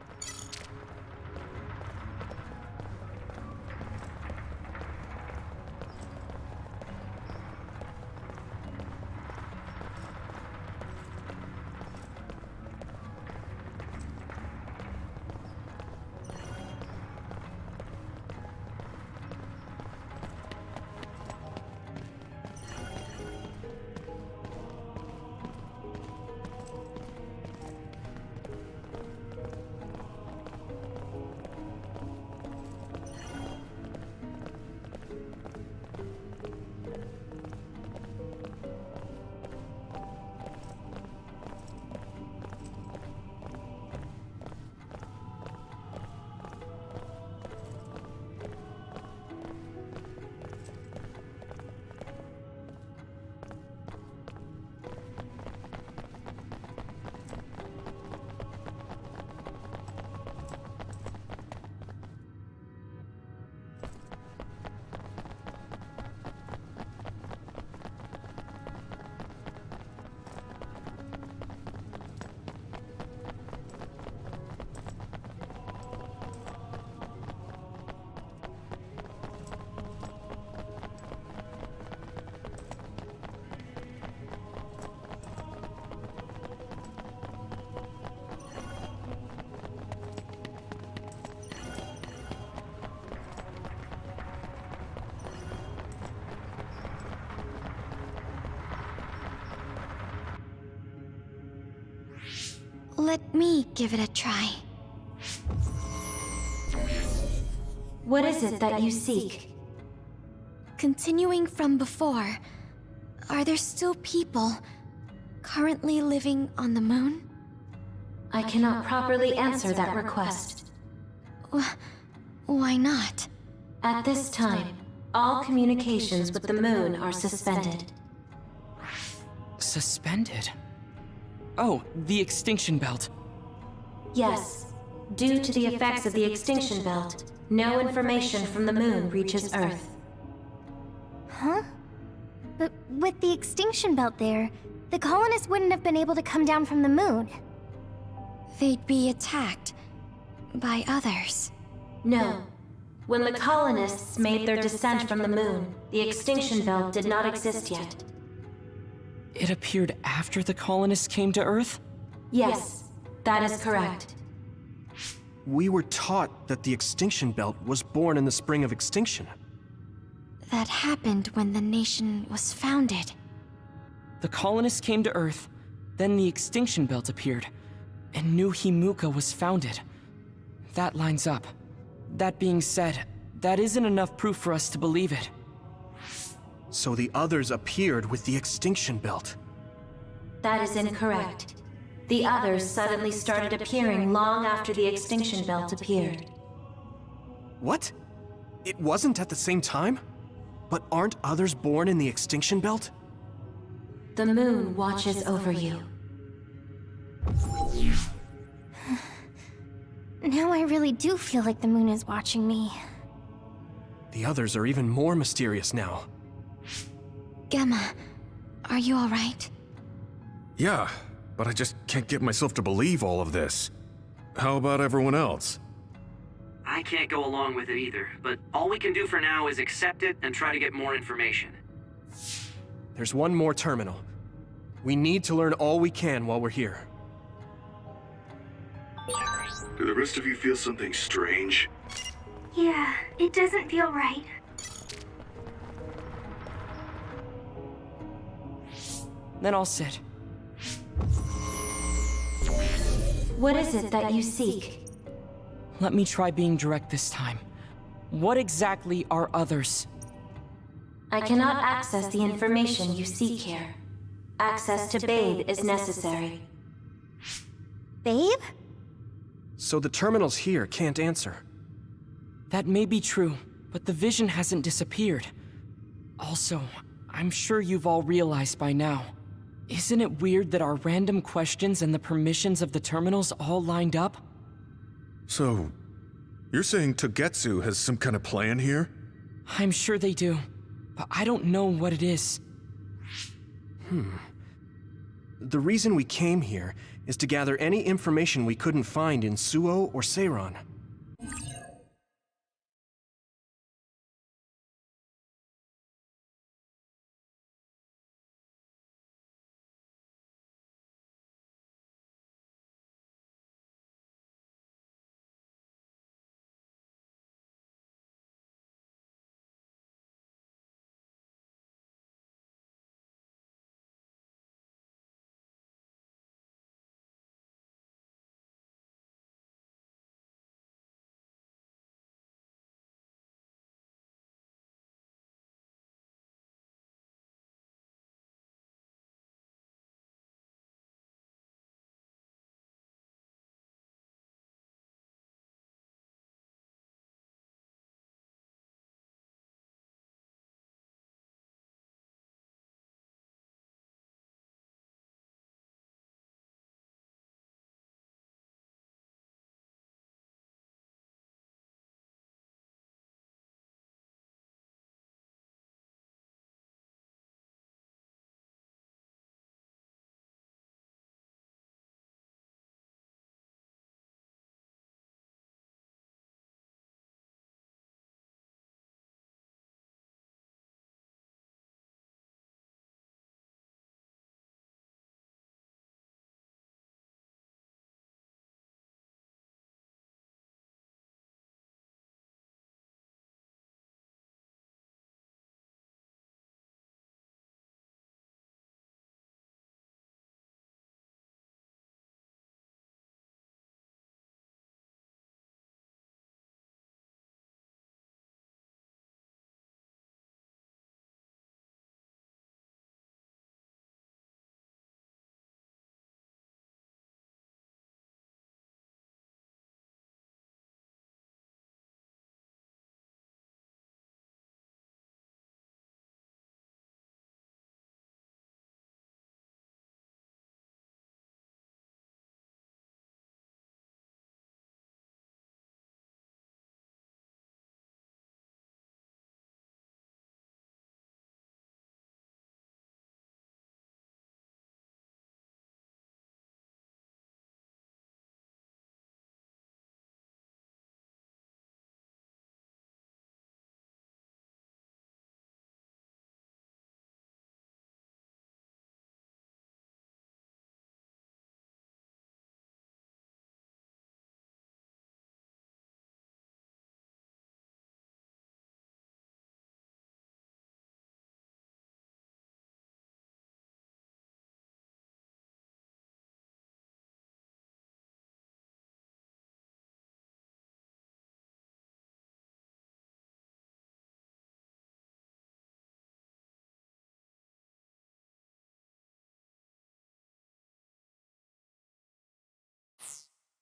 Let me give it a try. What is it that you seek? Continuing from before, are there still people currently living on the moon? I cannot properly answer that request. Why not? At this time, all communications with the moon are suspended. Suspended? Oh, the extinction belt. Yes. Due to the effects of the extinction belt, no information from the moon reaches Earth. Huh? But with the extinction belt there, the colonists wouldn't have been able to come down from the moon. They'd be attacked by others. No. When the colonists made their descent from the moon, the extinction belt did not exist yet. It appeared after the colonists came to Earth? Yes, that is correct. We were taught that the extinction belt was born in the spring of extinction. That happened when the nation was founded. The colonists came to Earth, then the extinction belt appeared, and New Himuka was founded. That lines up. That being said, that isn't enough proof for us to believe it. So the others appeared with the extinction belt. That is incorrect. The others suddenly started appearing long after the extinction belt appeared. What? It wasn't at the same time? But aren't others born in the extinction belt? The moon watches over you. Now I really do feel like the moon is watching me. The others are even more mysterious now. Gemma, are you alright? Yeah, but I just can't get myself to believe all of this. How about everyone else? I can't go along with it either, but all we can do for now is accept it and try to get more information. There's one more terminal. We need to learn all we can while we're here. Do the rest of you feel something strange? Yeah, it doesn't feel right. Then I'll sit. What is it that you seek? Let me try being direct this time. What exactly are others? I cannot access the information you seek here. Access to Babe is necessary. Babe? So the terminals here can't answer. That may be true, but the vision hasn't disappeared. Also, I'm sure you've all realized by now. Isn't it weird that our random questions and the permissions of the terminals all lined up? So, you're saying Togetsu has some kind of plan here? I'm sure they do, but I don't know what it is. The reason we came here is to gather any information we couldn't find in Suo or Seiran.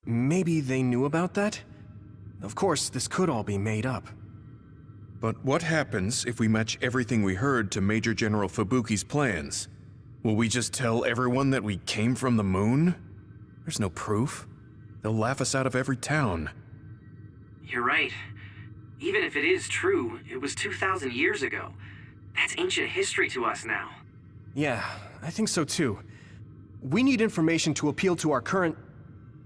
Maybe they knew about that? Of course, this could all be made up. But what happens if we match everything we heard to Major General Fubuki's plans? Will we just tell everyone that we came from the moon? There's no proof. They'll laugh us out of every town. You're right. Even if it is true, it was 2,000 years ago. That's ancient history to us now. Yeah, I think so too. We need information to appeal to our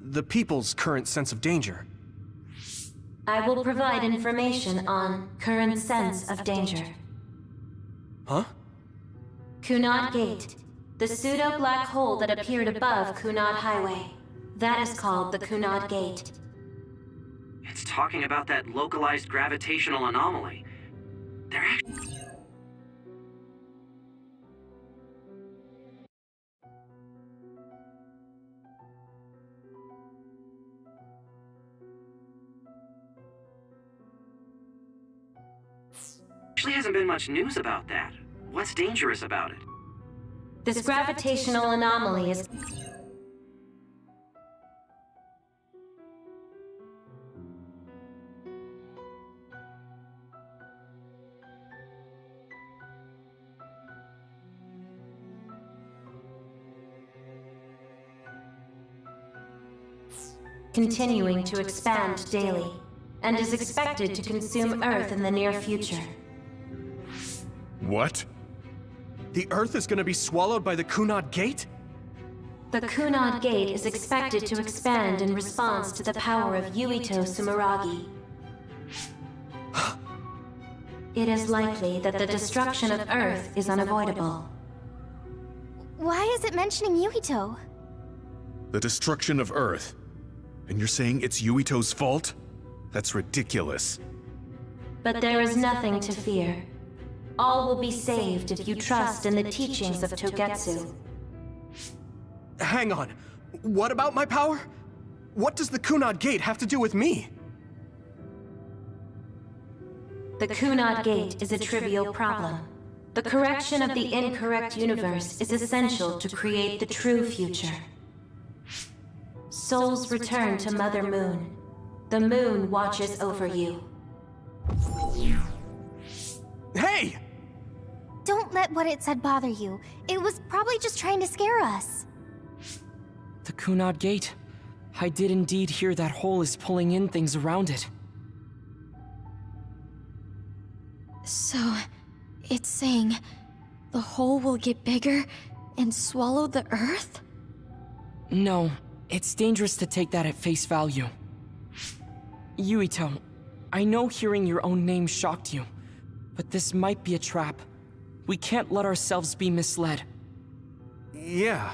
the people's current sense of danger. I will provide information on current sense of danger. Huh? Kunad Gate, the pseudo-black hole that appeared above Kunad Highway. That is called the Kunad Gate. It's talking about that localized gravitational anomaly. They're actually... Actually hasn't been much news about that. What's dangerous about it? This gravitational anomaly is... continuing to expand daily, and is expected to consume Earth in the near future. What? The Earth is gonna be swallowed by the Kunad Gate? The Kunad Gate is expected to expand in response to the power of Yuito Sumeragi. It is likely that the destruction of Earth is unavoidable. Why is it mentioning Yuito? The destruction of Earth. And you're saying it's Yuito's fault? That's ridiculous. But there is nothing to fear. All will be saved if you trust in the teachings of Togetsu. Hang on. What about my power? What does the Kunad Gate have to do with me? The Kunad Gate is a trivial problem. The correction of the incorrect universe is essential to create the true future. Souls return to Mother Moon. The moon watches over you. Hey! Don't let what it said bother you. It was probably just trying to scare us. The Kunad Gate. I did indeed hear that hole is pulling in things around it. So, it's saying the hole will get bigger and swallow the Earth? No, it's dangerous to take that at face value. Yuito, I know hearing your own name shocked you, but this might be a trap. We can't let ourselves be misled. Yeah.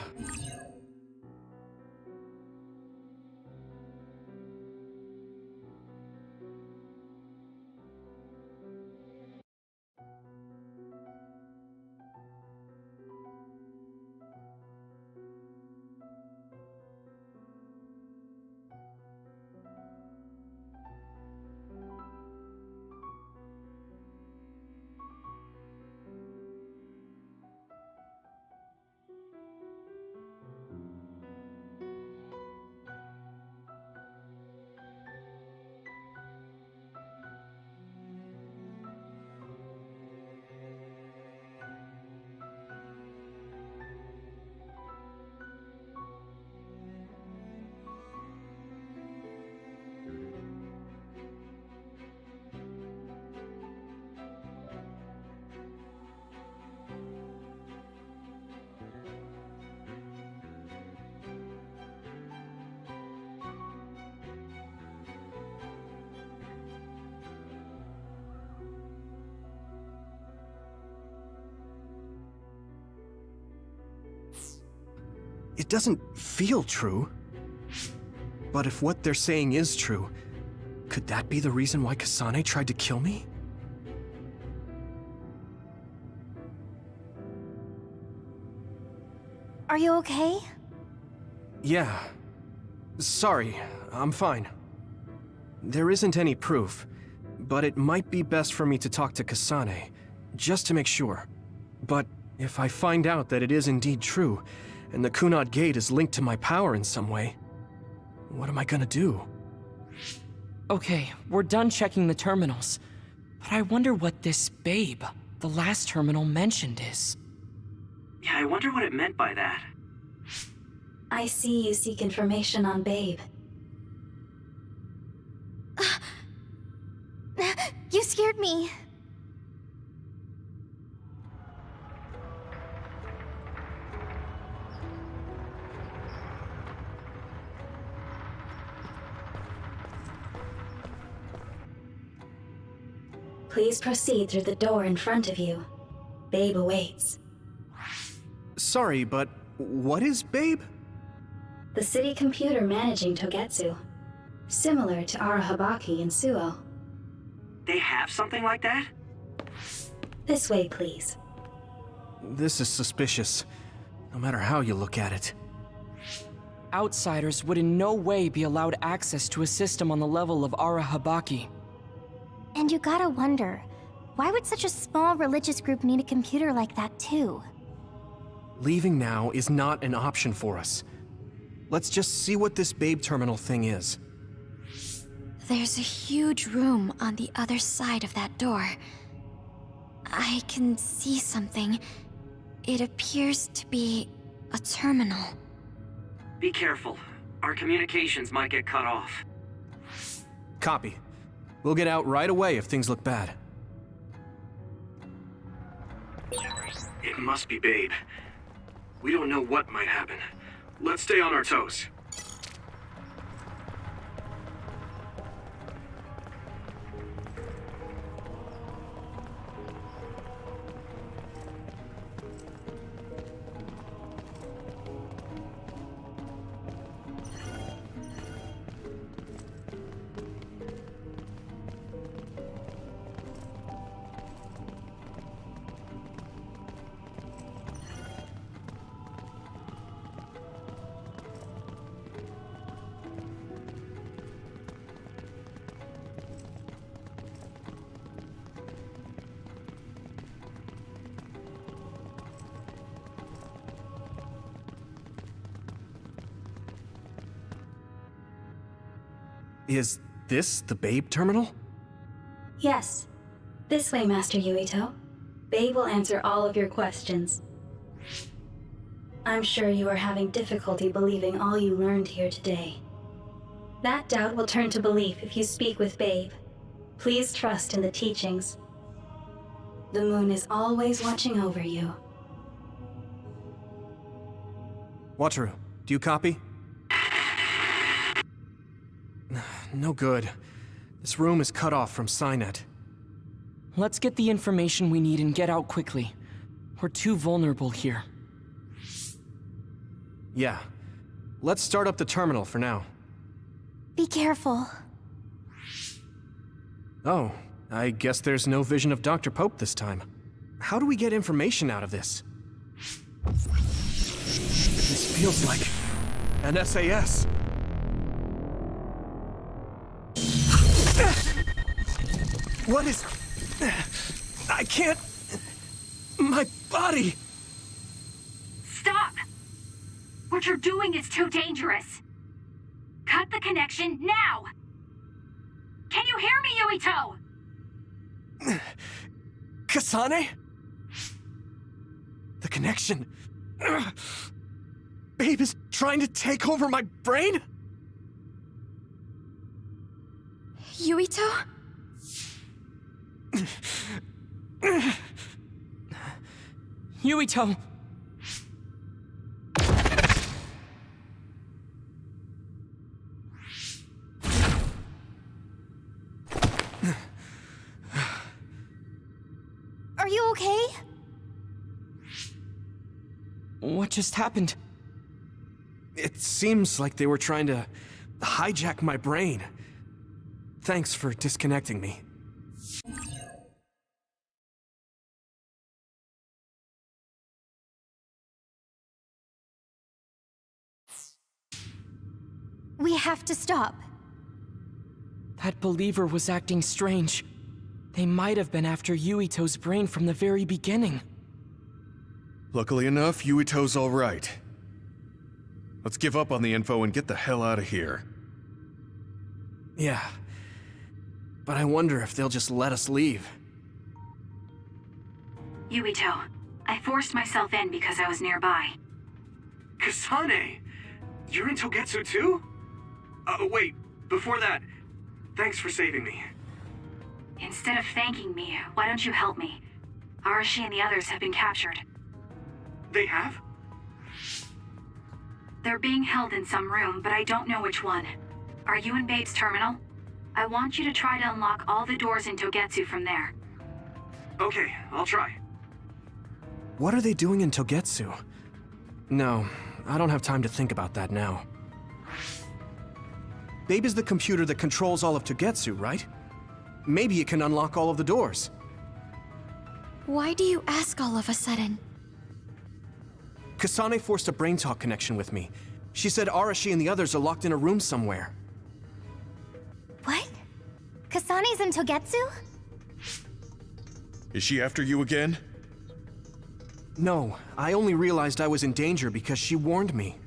It doesn't feel true. But if what they're saying is true, could that be the reason why Kasane tried to kill me? Are you okay? Yeah. Sorry, I'm fine. There isn't any proof, but it might be best for me to talk to Kasane, just to make sure. But if I find out that it is indeed true, and the Kunad Gate is linked to my power in some way, what am I gonna do? Okay, we're done checking the terminals. But I wonder what this babe, the last terminal mentioned, is. Yeah, I wonder what it meant by that. I see you seek information on Babe. You scared me. Please proceed through the door in front of you. Babe awaits. Sorry, but what is Babe? The city computer managing Togetsu. Similar to Arahabaki and Suo. They have something like that? This way, please. This is suspicious, no matter how you look at it. Outsiders would in no way be allowed access to a system on the level of Arahabaki. And you gotta wonder, Why would such a small religious group need a computer like that, too? Leaving now is not an option for us. Let's just see what this Babe terminal thing is. There's a huge room on the other side of that door. I can see something. It appears to be a terminal. Be careful. Our communications might get cut off. Copy. We'll get out right away if things look bad. It must be Babe. We don't know what might happen. Let's stay on our toes. Is this the Babe terminal? Yes. This way, Master Yuito. Babe will answer all of your questions. I'm sure you are having difficulty believing all you learned here today. That doubt will turn to belief if you speak with Babe. Please trust in the teachings. The moon is always watching over you. Wataru, do you copy? No good. This room is cut off from Cynet. Let's get the information we need and get out quickly. We're too vulnerable here. Yeah. Let's start up the terminal for now. Be careful. Oh, I guess there's no vision of Dr. Pope this time. How do we get information out of this? This feels like an SAS. What is... I can't... My body... Stop! What you're doing is too dangerous. Cut the connection now! Can you hear me, Yuito? Kasane? The connection... Babe is trying to take over my brain? Yuito? Yuito! Are you okay? What just happened? It seems like they were trying to hijack my brain. Thanks for disconnecting me. We have to stop. That believer was acting strange. They might have been after Yuito's brain from the very beginning. Luckily enough, Yuito's all right. Let's give up on the info and get the hell out of here. Yeah. But I wonder if they'll just let us leave. Yuito, I forced myself in because I was nearby. Kasane! You're in Togetsu too? Wait, before that, thanks for saving me. Instead of thanking me, why don't you help me? Arashi and the others have been captured. They have? They're being held in some room, but I don't know which one. Are you in Babe's terminal? I want you to try to unlock all the doors in Togetsu from there. Okay, I'll try. What are they doing in Togetsu? No, I don't have time to think about that now. Babe is the computer that controls all of Togetsu, right? Maybe it can unlock all of the doors. Why do you ask all of a sudden? Kasane forced a brain talk connection with me. She said Arashi and the others are locked in a room somewhere. What? Kasane's in Togetsu? Is she after you again? No, I only realized I was in danger because she warned me.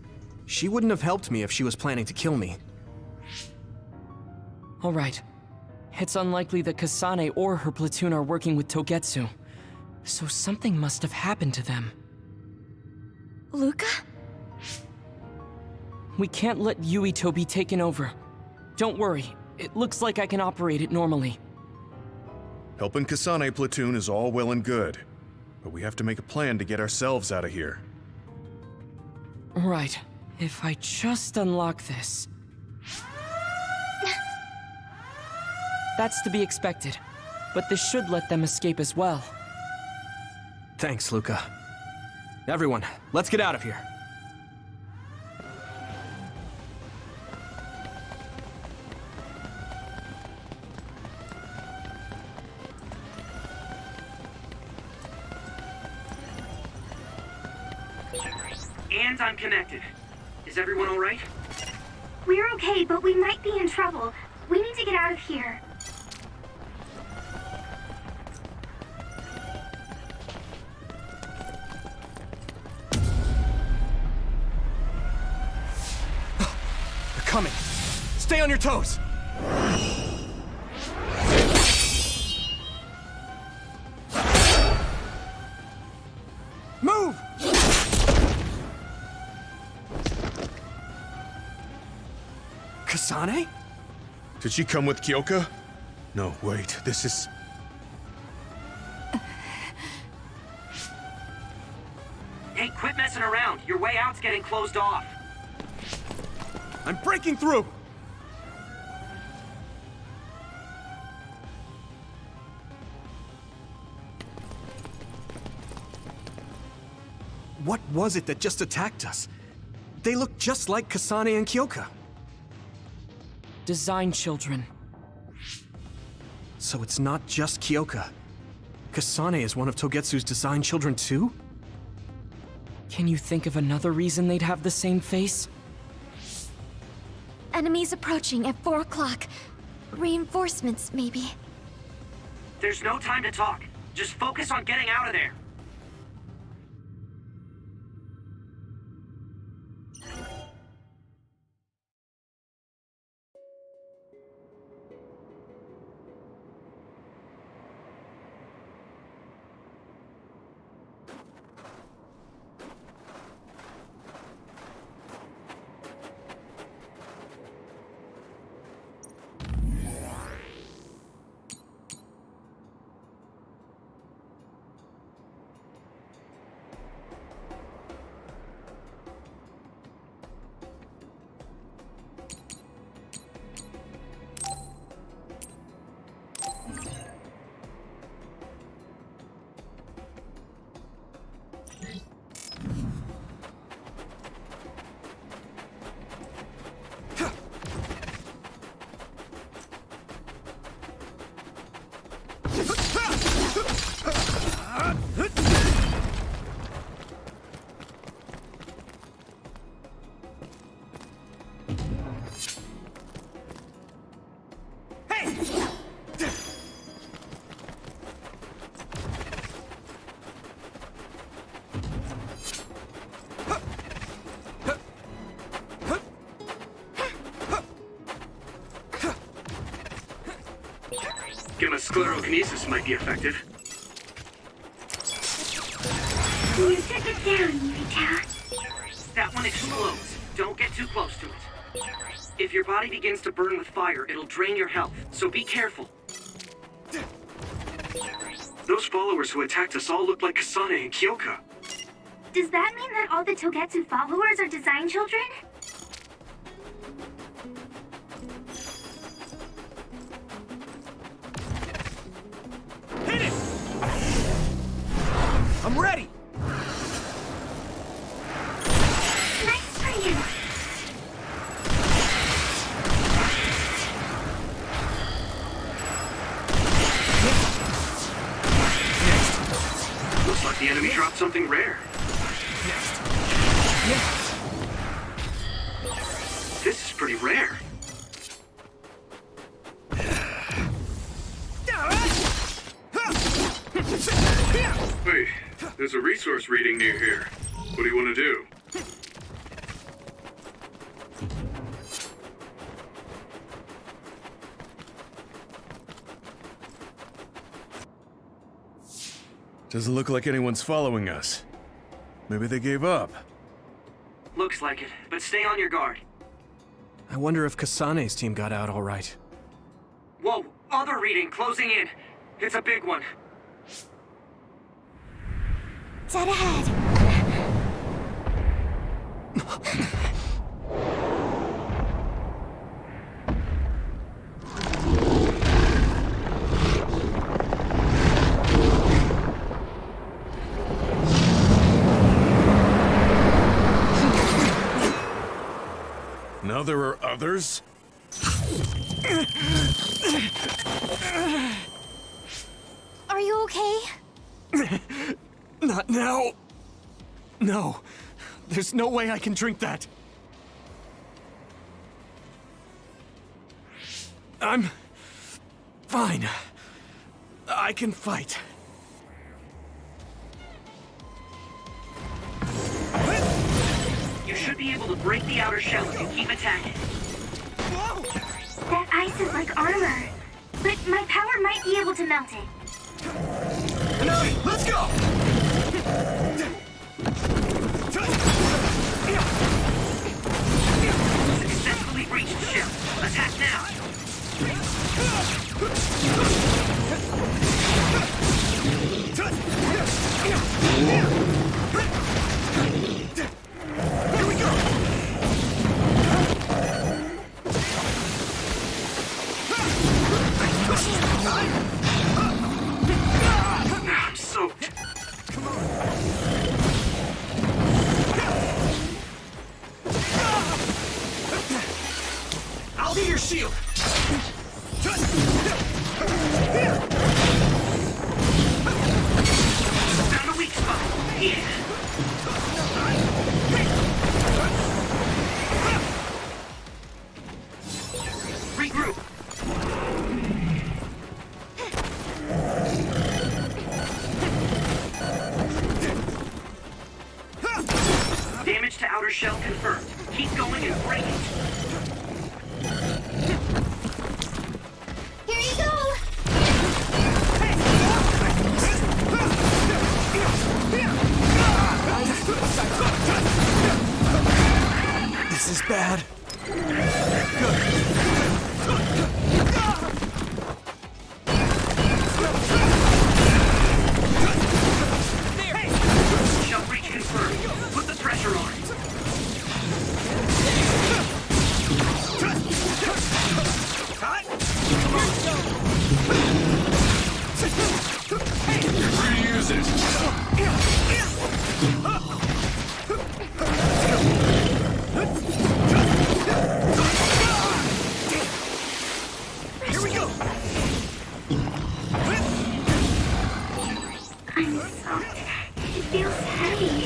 She wouldn't have helped me if she was planning to kill me. All right. It's unlikely that Kasane or her platoon are working with Togetsu. So something must have happened to them. Luca? We can't let Yuito be taken over. Don't worry, it looks like I can operate it normally. Helping Kasane platoon is all well and good, but we have to make a plan to get ourselves out of here. Right. If I just unlock this... That's to be expected, but this should let them escape as well. Thanks, Luca. Everyone, let's get out of here. And I'm connected. Is everyone all right? We're okay, but we might be in trouble. We need to get out of here. They're coming. Stay on your toes. Move! Kasane? Did she come with Kyoka? No, wait, this is... Hey, quit messing around. Your way out's getting closed off. I'm breaking through! What was it that just attacked us? They look just like Kasane and Kyoka. Design children. So it's not just Kyoka. Kasane is one of Togetsu's design children too? Can you think of another reason they'd have the same face? Enemies approaching at 4 o'clock. Reinforcements, maybe. There's no time to talk. Just focus on getting out of there. Sclerokinesis might be effective. You took it down, Yuito. That one explodes. Don't get too close to it. If your body begins to burn with fire, it'll drain your health, so be careful. Those followers who attacked us all look like Kasane and Kyoka. Does that mean that all the Togetsu followers are design children? I'm ready! Nice for you. Looks like the enemy dropped something rare. This is pretty rare. there's a resource reading near here. What do you want to do? Doesn't look like anyone's following us. Maybe they gave up. Looks like it, but stay on your guard. I wonder if Kasane's team got out all right. Whoa, other reading closing in. It's a big one. Dead ahead. Now there are others? Are you okay? Not now. No. There's no way I can drink that. I'm fine. I can fight. You should be able to break the outer shell if you keep attacking. That ice is like armor. But my power might be able to melt it. Let's go! Successfully breached the shell. Attack now. Here we go! I'm soaked. I'll be your shield! Found a weak spot. Yeah. Regroup. Damage to outer shell confirmed. Keep going and break it. Here you go! This is bad. Shell breach confirmed. Put the pressure on. Reuse it! Here we go! I'm soaked. It feels heavy.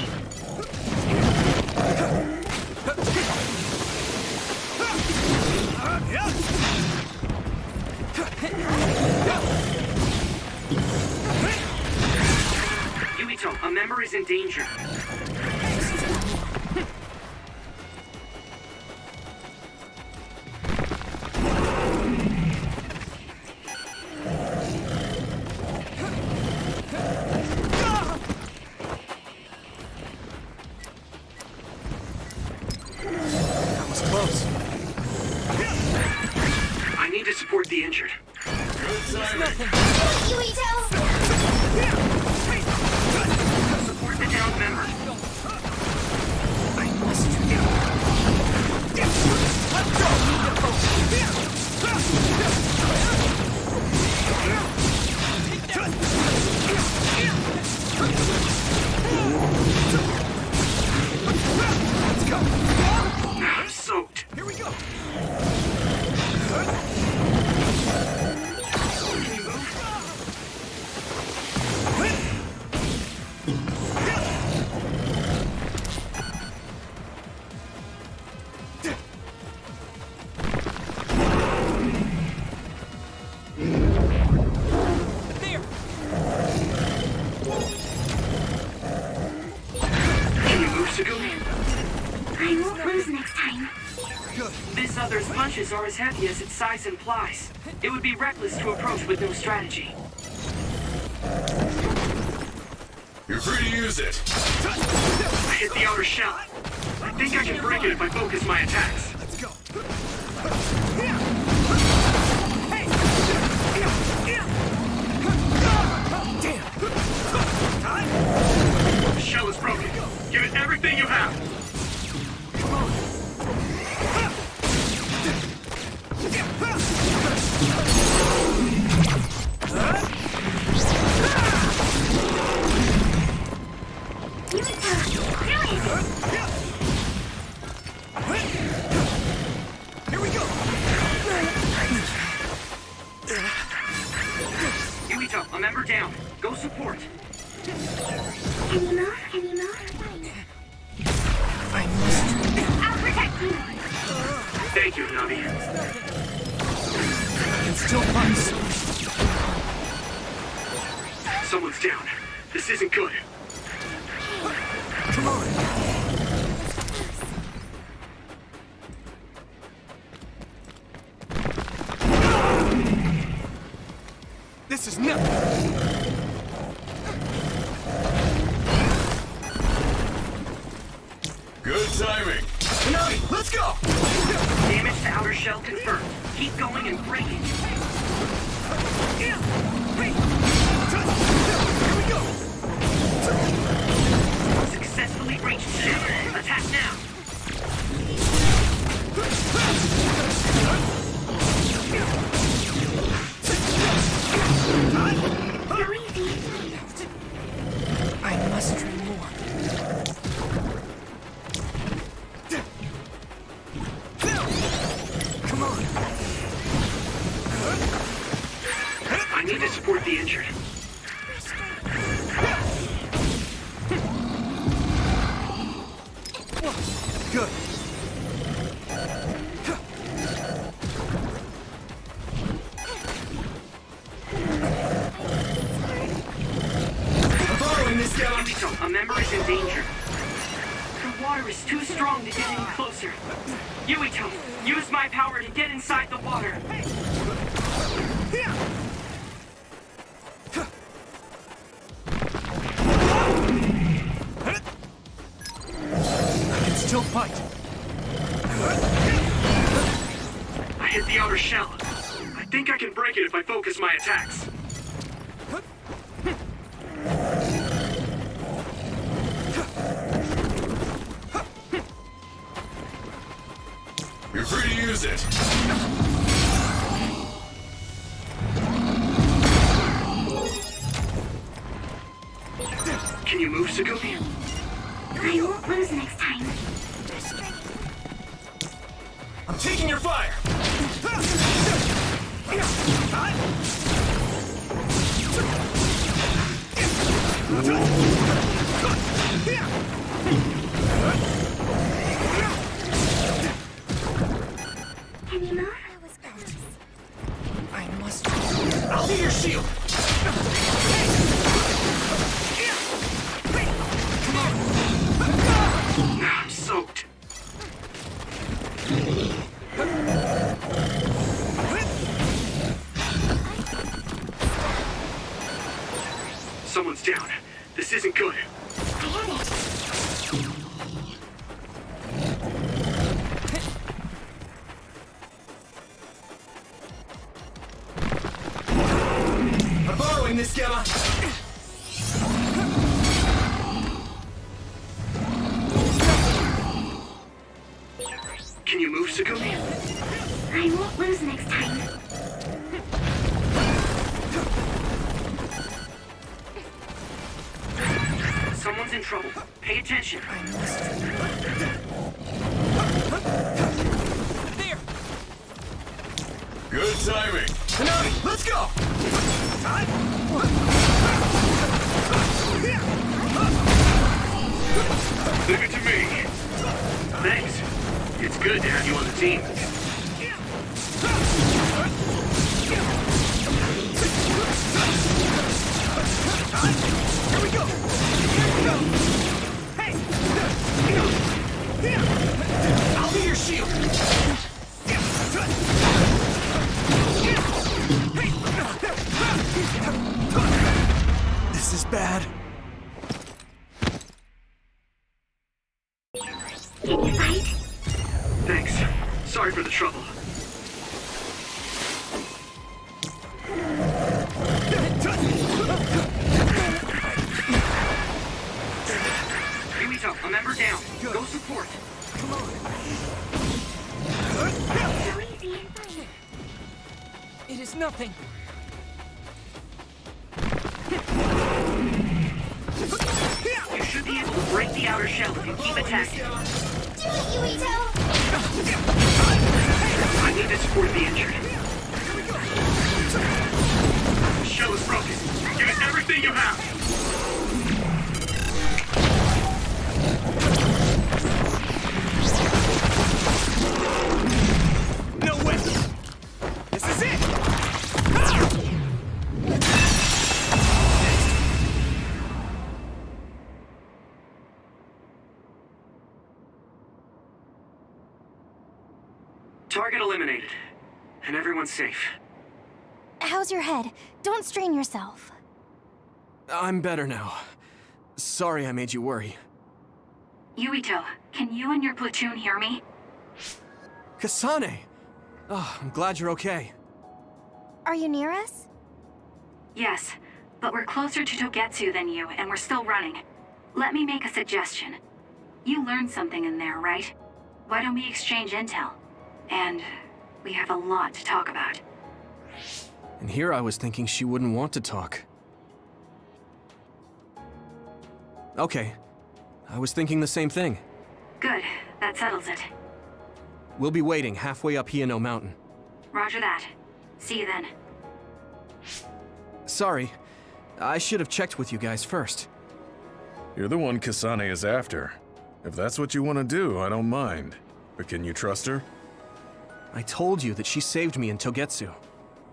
Yuito, a member is in danger. That was close. I need to support the injured. Yuito! Support the downed member. Let's go! I'm soaked. Here we go! This other's punches are as heavy as its size implies. It would be reckless to approach with no strategy. You're free to use it. I hit the outer shell. I think I can break it if I focus my attacks. Let's go. The shell is broken. Give it everything you have. Here we go. Yuito, a member down. Go support. Can you move? Can you move? I'll protect you. Thank you, Navi. I can still punch. Someone's down. This isn't good. Come on. This is nothing. Good timing. Navi, let's go. Damage to outer shell confirmed. Keep going and break it. Here we go. Successfully breached shell. Attack now. I must train more. Come on. I need to support the injured. Good. I'm following this guy. Yuito, a member is in danger. The water is too strong to get any closer. Yuito, use my power to get inside the water. I can still fight. I hit the outer shell. I think I can break it if I focus my attacks. You're free to use it. Can you move, Sakumi? I won't lose next time. I'm taking your fire. Can you move? I must. I'll be your shield. I'm soaked. Someone's down. This isn't good. I have it. I'm borrowing this, Gamma. Can you move, Sakumi? I won't lose next time. Someone's in trouble. Pay attention. There! Good timing. Navi, let's go. Leave it to me. Thanks. It's good to have you on the team. Here we go. Hey. I'll be your shield. Thanks. Sorry for the trouble. Yuito, a member down. Go support. So easy. It is nothing. You should be able to break the outer shell if you keep attacking. Do it, Yuito! I need to support the injured. The shell is broken. Give it everything you have. No way! This is it! Target eliminated. And everyone's safe. How's your head? Don't strain yourself. I'm better now. Sorry I made you worry. Yuito, can you and your platoon hear me? Kasane! Oh, I'm glad you're okay. Are you near us? Yes, but we're closer to Togetsu than you, and we're still running. Let me make a suggestion. You learned something in there, right? Why don't we exchange intel? And we have a lot to talk about. And here I was thinking she wouldn't want to talk. Okay. I was thinking the same thing. Good, that settles it. We'll be waiting halfway up Hiano Mountain. Roger that. See you then. Sorry. I should have checked with you guys first. You're the one Kasane is after. If that's what you want to do, I don't mind. But can you trust her? I told you that she saved me in Togetsu.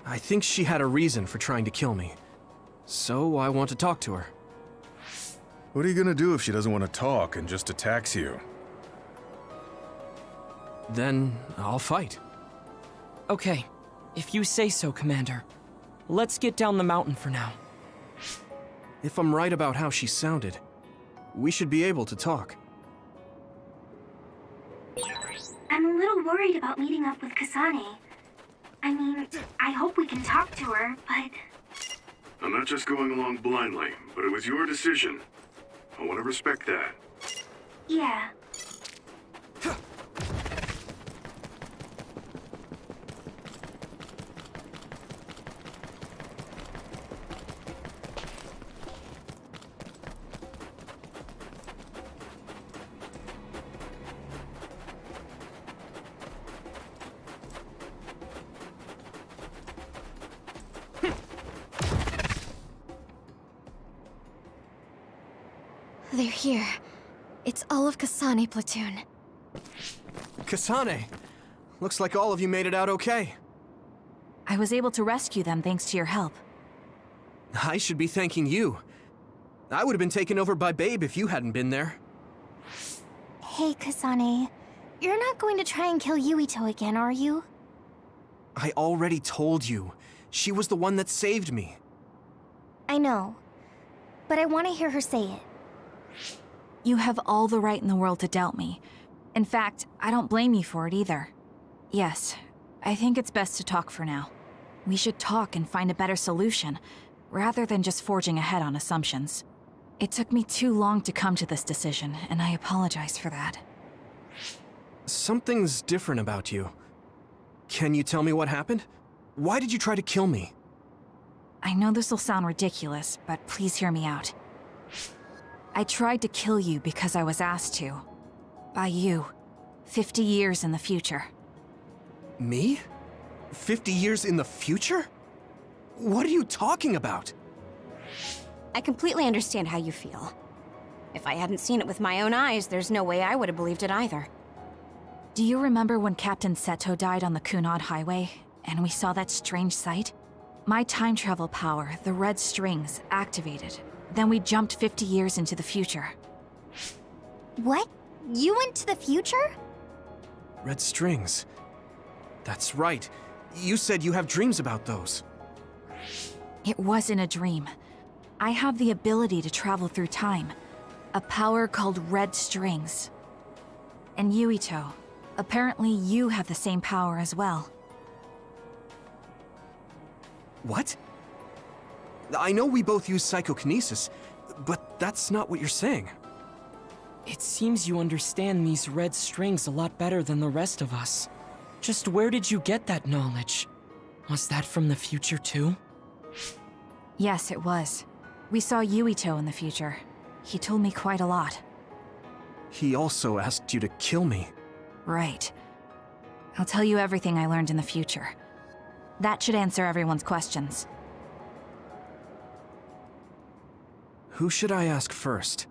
I think she had a reason for trying to kill me. So I want to talk to her. What are you gonna do if she doesn't want to talk and just attacks you? Then I'll fight. Okay, if you say so, Commander. Let's get down the mountain for now. If I'm right about how she sounded, we should be able to talk. I'm a little worried about meeting up with Kasane. I mean, I hope we can talk to her, but... I'm not just going along blindly, but it was your decision. I want to respect that. yeah. They're here. It's all of Kasane platoon. Kasane! Looks like all of you made it out okay. I was able to rescue them thanks to your help. I should be thanking you. I would have been taken over by Babe if you hadn't been there. Hey, Kasane. You're not going to try and kill Yuito again, are you? I already told you. She was the one that saved me. I know. But I want to hear her say it. You have all the right in the world to doubt me. In fact, I don't blame you for it either. Yes, I think it's best to talk for now. We should talk and find a better solution, rather than just forging ahead on assumptions. It took me too long to come to this decision, and I apologize for that. Something's different about you. Can you tell me what happened? Why did you try to kill me? I know this will sound ridiculous, but please hear me out. I tried to kill you because I was asked to. By you. 50 years in the future. Me? 50 years in the future? What are you talking about? I completely understand how you feel. If I hadn't seen it with my own eyes, there's no way I would have believed it either. Do you remember when Captain Seto died on the Kunad Highway, and we saw that strange sight? My time travel power, the red strings, activated. Then we jumped 50 years into the future. What? You went to the future? Red strings. That's right. You said you have dreams about those. It wasn't a dream. I have the ability to travel through time. A power called red strings. And Yuito, Apparently you have the same power as well. What? I know we both use psychokinesis, but that's not what you're saying. It seems you understand these red strings a lot better than the rest of us. Just where did you get that knowledge? Was that from the future too? Yes, it was. We saw Yuito in the future. He told me quite a lot. He also asked you to kill me. Right. I'll tell you everything I learned in the future. That should answer everyone's questions. Who should I ask first?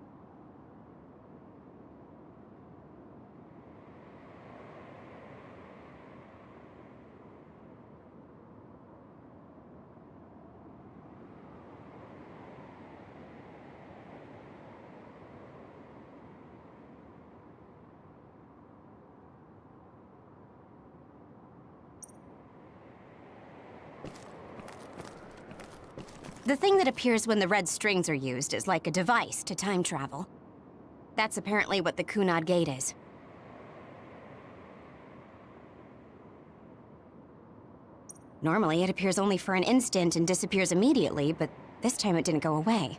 The thing that appears when the red strings are used is like a device to time travel. That's apparently what the Kunad Gate is. Normally, it appears only for an instant and disappears immediately, but this time it didn't go away.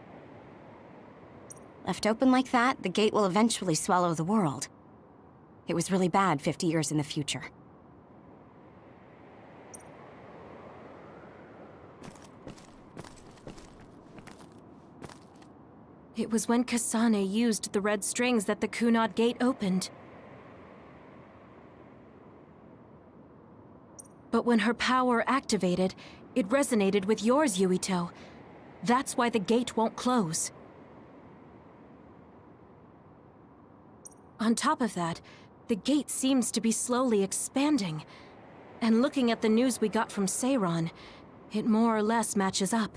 Left open like that, the gate will eventually swallow the world. It was really bad 50 years in the future. It was when Kasane used the red strings that the Kunad Gate opened. But when her power activated, it resonated with yours, Yuito. That's why the gate won't close. On top of that, the gate seems to be slowly expanding. And looking at the news we got from Seiron, it more or less matches up.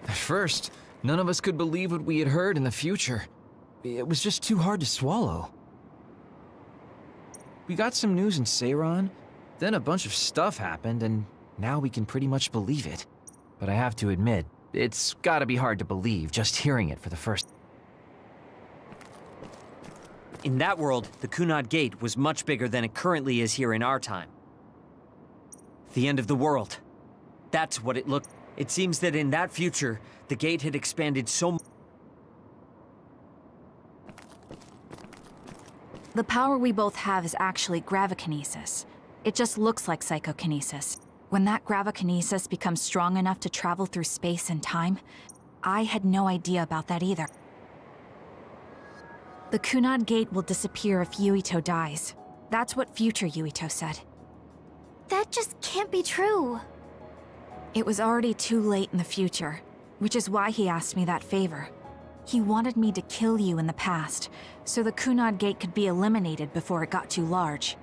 At first, none of us could believe what we had heard in the future. It was just too hard to swallow. We got some news in Seiron, then a bunch of stuff happened, and now we can pretty much believe it. But I have to admit, it's gotta be hard to believe just hearing it for the first. In that world, the Kunad Gate was much bigger than it currently is here in our time. The end of the world. That's what it looked. It seems that in that future, the gate had expanded so much. The power we both have is actually gravikinesis. It just looks like psychokinesis. When that gravikinesis becomes strong enough to travel through space and time, I had no idea about that either. The Kunad Gate will disappear if Yuito dies. That's what future Yuito said. That just can't be true. It was already too late in the future, which is why he asked me that favor. He wanted me to kill you in the past, so the Kunad Gate could be eliminated before it got too large.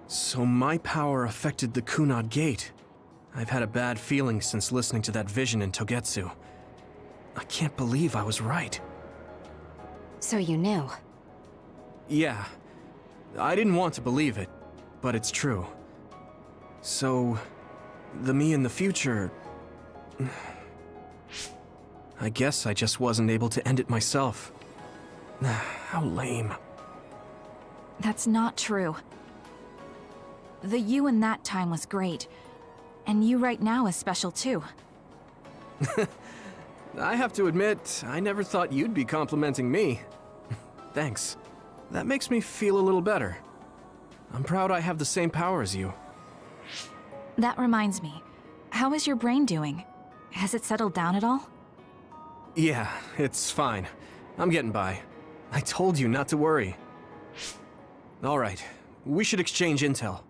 So my power affected the Kunad Gate. I've had a bad feeling since listening to that vision in Togetsu. I can't believe I was right. So you knew? Yeah. I didn't want to believe it, but it's true. So, the me in the future... I guess I just wasn't able to end it myself. How lame. That's not true. The you in that time was great, and you right now is special too. I have to admit, I never thought you'd be complimenting me. Thanks. That makes me feel a little better. I'm proud I have the same power as you. That reminds me, how is your brain doing? Has it settled down at all? Yeah, it's fine. I'm getting by. I told you not to worry. All right, we should exchange intel.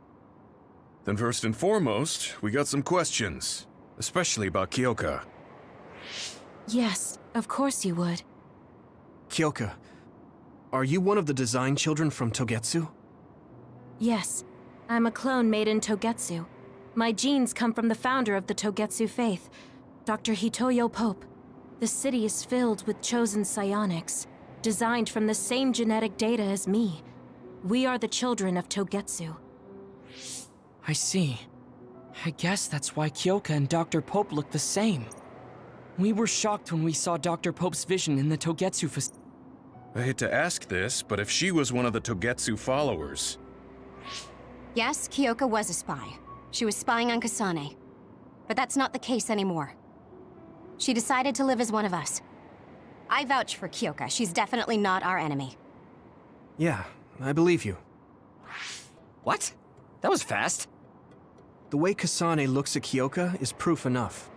Then first and foremost, we got some questions, especially about Kyoka. Yes, of course you would. Kyoka, are you one of the design children from Togetsu? Yes, I'm a clone made in Togetsu. My genes come from the founder of the Togetsu faith, Dr. Hitoyo Pope. The city is filled with chosen psionics, designed from the same genetic data as me. We are the children of Togetsu. I see. I guess that's why Kyoka and Dr. Pope look the same. We were shocked when we saw Dr. Pope's vision in the Togetsu facility. I hate to ask this, but if she was one of the Togetsu followers... Yes, Kyoka was a spy. She was spying on Kasane. But that's not the case anymore. She decided to live as one of us. I vouch for Kyoka. She's definitely not our enemy. Yeah, I believe you. What? That was fast. The way Kasane looks at Kyoka is proof enough.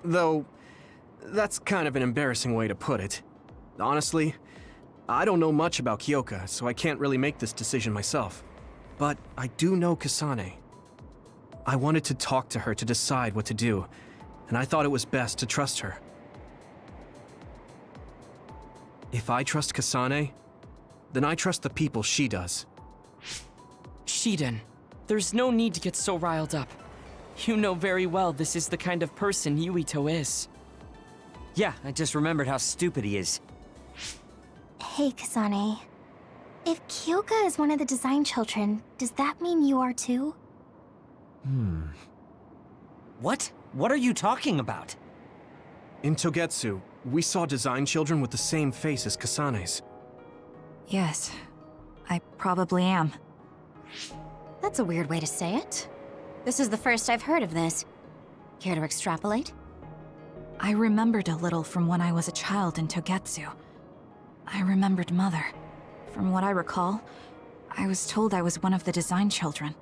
Though, that's kind of an embarrassing way to put it. Honestly, I don't know much about Kyoka, so I can't really make this decision myself. But I do know Kasane. I wanted to talk to her to decide what to do, and I thought it was best to trust her. If I trust Kasane, then I trust the people she does. Shiden, there's no need to get so riled up. You know very well this is the kind of person Yuito is. Yeah, I just remembered how stupid he is. Hey, Kasane. If Kyoka is one of the design children, does that mean you are too? What? What are you talking about? In Togetsu, we saw design children with the same face as Kasane's. Yes, I probably am. That's a weird way to say it. This is the first I've heard of this. Care to extrapolate? I remembered a little from when I was a child in Togetsu. I remembered Mother. From what I recall, I was told I was one of the design children.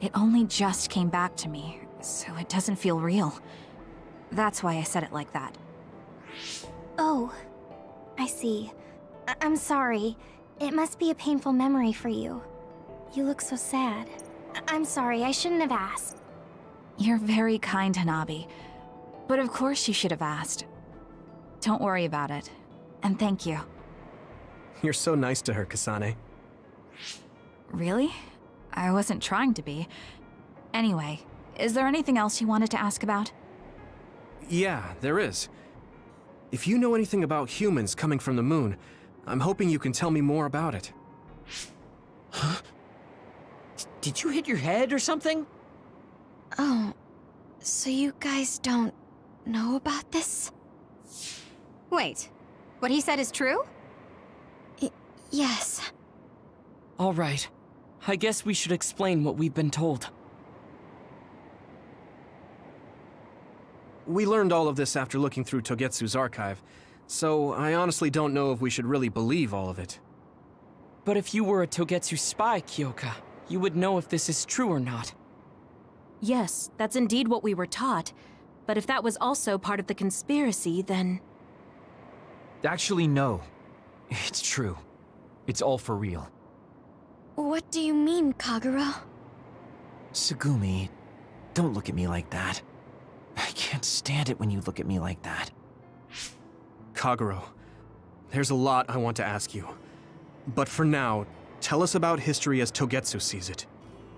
It only just came back to me, so it doesn't feel real. That's why I said it like that. Oh, I see. I'm sorry. It must be a painful memory for you. You look so sad. I'm sorry, I shouldn't have asked. You're very kind, Hanabi. But of course you should have asked. Don't worry about it. And thank you. You're so nice to her, Kasane. Really? I wasn't trying to be. Anyway, is there anything else you wanted to ask about? Yeah, there is. If you know anything about humans coming from the moon, I'm hoping you can tell me more about it. Huh? Did you hit your head or something? Oh, so you guys don't know about this? Wait, what he said is true? Yes. All right. I guess we should explain what we've been told. We learned all of this after looking through Togetsu's archive, so I honestly don't know if we should really believe all of it. But if you were a Togetsu spy, Kyoka, you would know if this is true or not. Yes, that's indeed what we were taught. But if that was also part of the conspiracy, then... Actually, no. It's true. It's all for real. What do you mean, Kagura? Tsugumi, don't look at me like that. I can't stand it when you look at me like that. Kaguro, there's a lot I want to ask you. But for now, tell us about history as Togetsu sees it.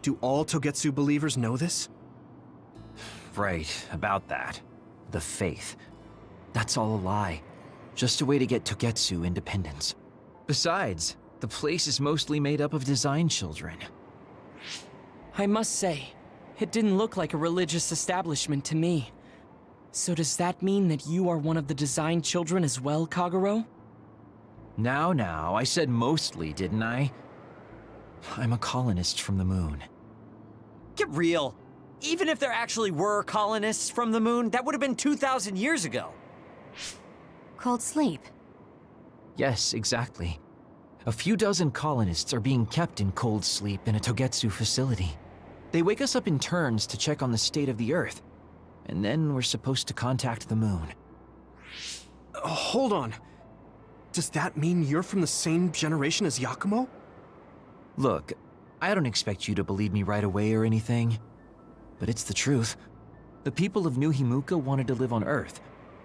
Do all Togetsu believers know this? Right, about that. The faith. That's all a lie. Just a way to get Togetsu independence. Besides, the place is mostly made up of design children. I must say, it didn't look like a religious establishment to me. So does that mean that you are one of the design children as well, Kaguro? Now, I said mostly, didn't I? I'm a colonist from the moon. Get real. Even if there actually were colonists from the moon, that would have been 2,000 years ago. Cold sleep. Yes, exactly. A few dozen colonists are being kept in cold sleep in a Togetsu facility. They wake us up in turns to check on the state of the Earth, and then we're supposed to contact the moon. Hold on. Does that mean you're from the same generation as Yakumo? Look, I don't expect you to believe me right away or anything, but it's the truth. The people of New Himuka wanted to live on Earth,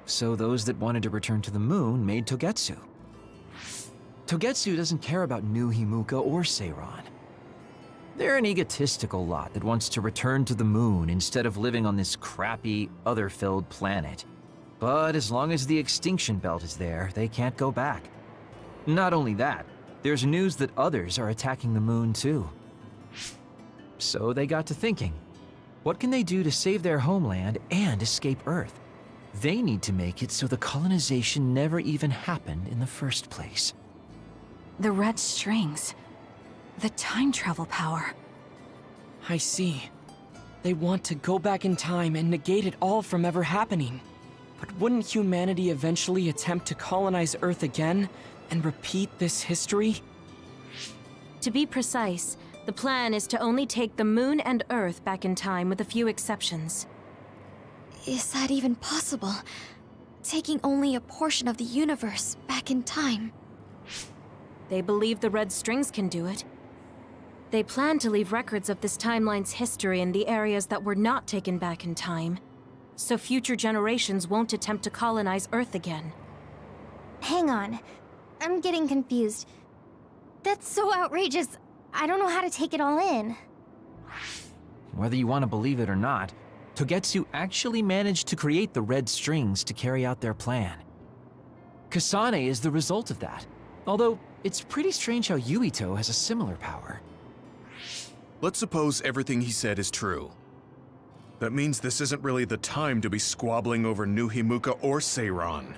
so those that wanted to return to the moon made Togetsu. Togetsu doesn't care about New Himuka or Seiran. They're an egotistical lot that wants to return to the moon instead of living on this crappy, other-filled planet. But as long as the extinction belt is there, they can't go back. Not only that, there's news that others are attacking the moon too. So they got to thinking, what can they do to save their homeland and escape Earth? They need to make it so the colonization never even happened in the first place. The red strings. The time travel power. I see. They want to go back in time and negate it all from ever happening. But wouldn't humanity eventually attempt to colonize Earth again and repeat this history? To be precise, the plan is to only take the moon and Earth back in time with a few exceptions. Is that even possible? Taking only a portion of the universe back in time? They believe the red strings can do it. They plan to leave records of this timeline's history in the areas that were not taken back in time, so future generations won't attempt to colonize Earth again. Hang on. I'm getting confused. That's so outrageous. I don't know how to take it all in. Whether you want to believe it or not, Togetsu actually managed to create the red strings to carry out their plan. Kasane is the result of that, although it's pretty strange how Yuito has a similar power. Let's suppose everything he said is true. That means this isn't really the time to be squabbling over New Himuka or Seiran.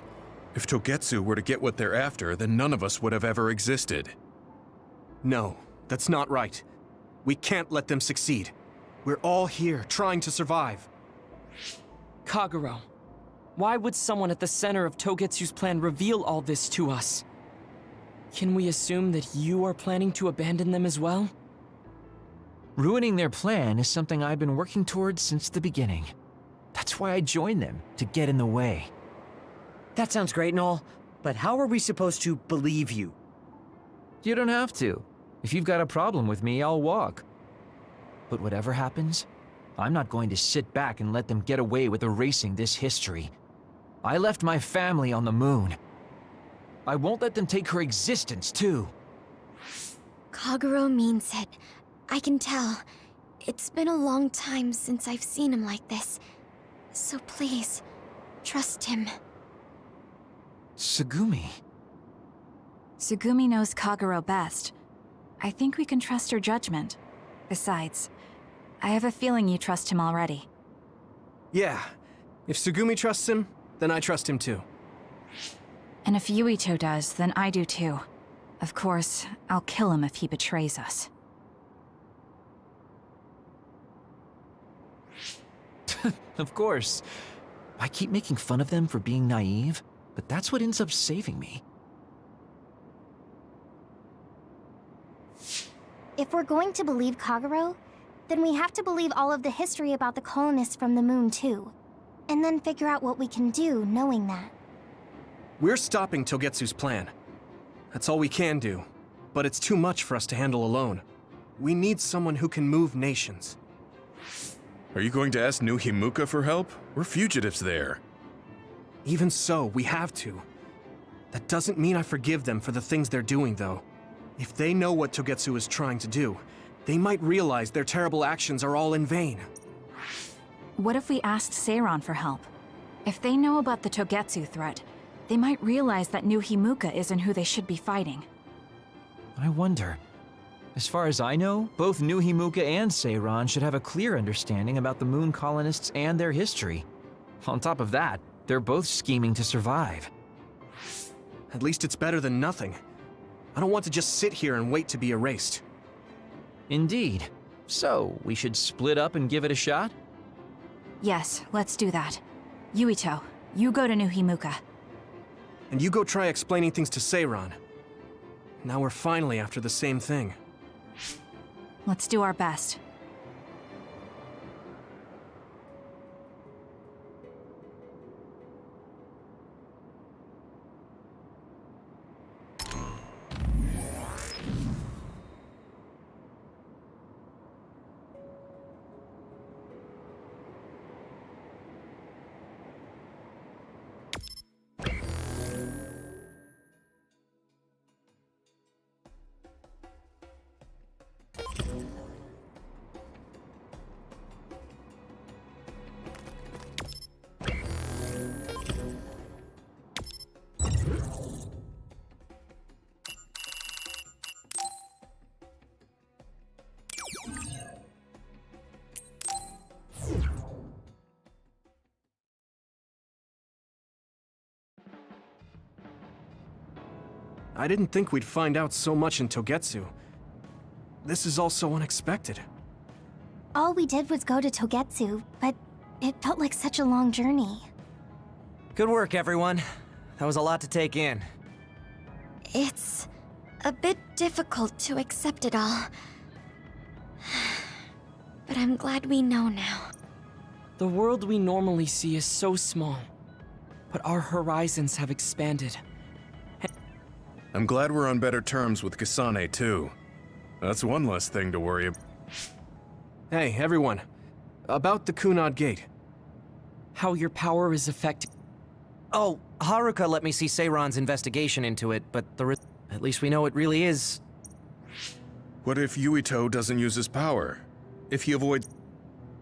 If Togetsu were to get what they're after, then none of us would have ever existed. No, that's not right. We can't let them succeed. We're all here, trying to survive. Kagero, why would someone at the center of Togetsu's plan reveal all this to us? Can we assume that you are planning to abandon them as well? Ruining their plan is something I've been working towards since the beginning. That's why I joined them, to get in the way. That sounds great and all, but how are we supposed to believe you? You don't have to. If you've got a problem with me, I'll walk. But whatever happens, I'm not going to sit back and let them get away with erasing this history. I left my family on the moon. I won't let them take her existence, too. Kagero means it. I can tell. It's been a long time since I've seen him like this. So please, trust him. Tsugumi. Tsugumi knows Kagero best. I think we can trust her judgment. Besides, I have a feeling you trust him already. Yeah. If Tsugumi trusts him, then I trust him too. And if Yuito does, then I do too. Of course, I'll kill him if he betrays us. Of course. I keep making fun of them for being naive, but that's what ends up saving me. If we're going to believe Kagero, then we have to believe all of the history about the colonists from the moon too. And then figure out what we can do knowing that. We're stopping Togetsu's plan. That's all we can do. But it's too much for us to handle alone. We need someone who can move nations. Are you going to ask New Himuka for help? We're fugitives there. Even so, we have to. That doesn't mean I forgive them for the things they're doing, though. If they know what Togetsu is trying to do, they might realize their terrible actions are all in vain. What if we asked Seiran for help? If they know about the Togetsu threat, they might realize that New Himuka isn't who they should be fighting. I wonder. As far as I know, both New Himuka and Seiran should have a clear understanding about the moon colonists and their history. On top of that, they're both scheming to survive. At least it's better than nothing. I don't want to just sit here and wait to be erased. Indeed. So, we should split up and give it a shot? Yes, let's do that. Yuito, you go to New Himuka. And you go try explaining things to Seiran. Now we're finally after the same thing. Let's do our best. I didn't think we'd find out so much in Togetsu. This is all so unexpected. All we did was go to Togetsu, but it felt like such a long journey. Good work, everyone. That was a lot to take in. It's a bit difficult to accept it all. But I'm glad we know now. The world we normally see is so small, but our horizons have expanded. I'm glad we're on better terms with Kasane, too. That's one less thing to worry about. Hey, everyone. About the Kunad Gate. How your power is affected. Oh, Haruka let me see Seiron's investigation into it, but at least we know it really is. What if Yuito doesn't use his power? If he avoids...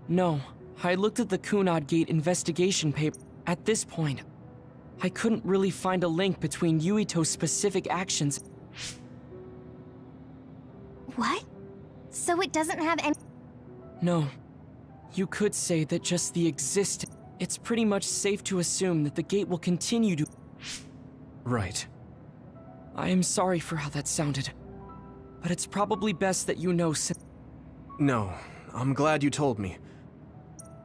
No, I looked at the Kunad Gate investigation paper. At this point, I couldn't really find a link between Yuito's specific actions. What? So it doesn't have any... No. You could say that just the it's pretty much safe to assume that the gate will continue to... Right. I am sorry for how that sounded. But it's probably best that you know No, I'm glad you told me.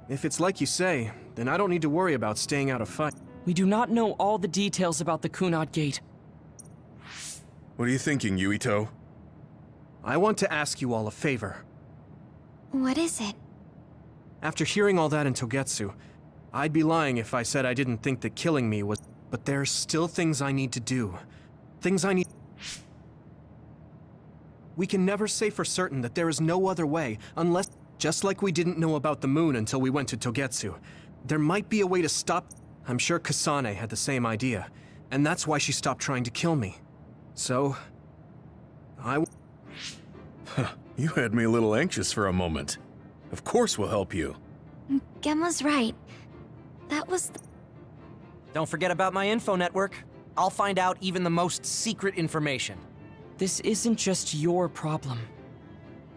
If it's like you say, then I don't need to worry about staying out of fight. We do not know all the details about the Kunad Gate. What are you thinking, Yuito? I want to ask you all a favor. What is it? After hearing all that in Togetsu, I'd be lying if I said I didn't think that killing me was... But there's still things I need to do. Things I need... We can never say for certain that there is no other way, unless... Just like we didn't know about the moon until we went to Togetsu. There might be a way to stop... I'm sure Kasane had the same idea, and that's why she stopped trying to kill me. So... You had me a little anxious for a moment. Of course we'll help you. Gemma's right. That was Don't forget about my info network. I'll find out even the most secret information. This isn't just your problem.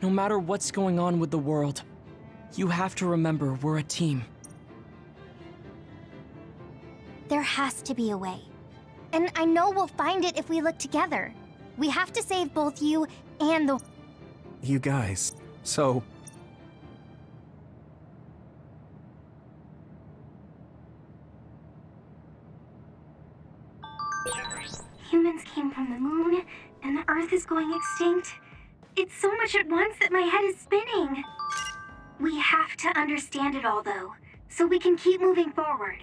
No matter what's going on with the world, you have to remember we're a team. There has to be a way. And I know we'll find it if we look together. We have to save both you and the... You guys, so... Humans came from the moon, and the Earth is going extinct. It's so much at once that my head is spinning. We have to understand it all, though, so we can keep moving forward.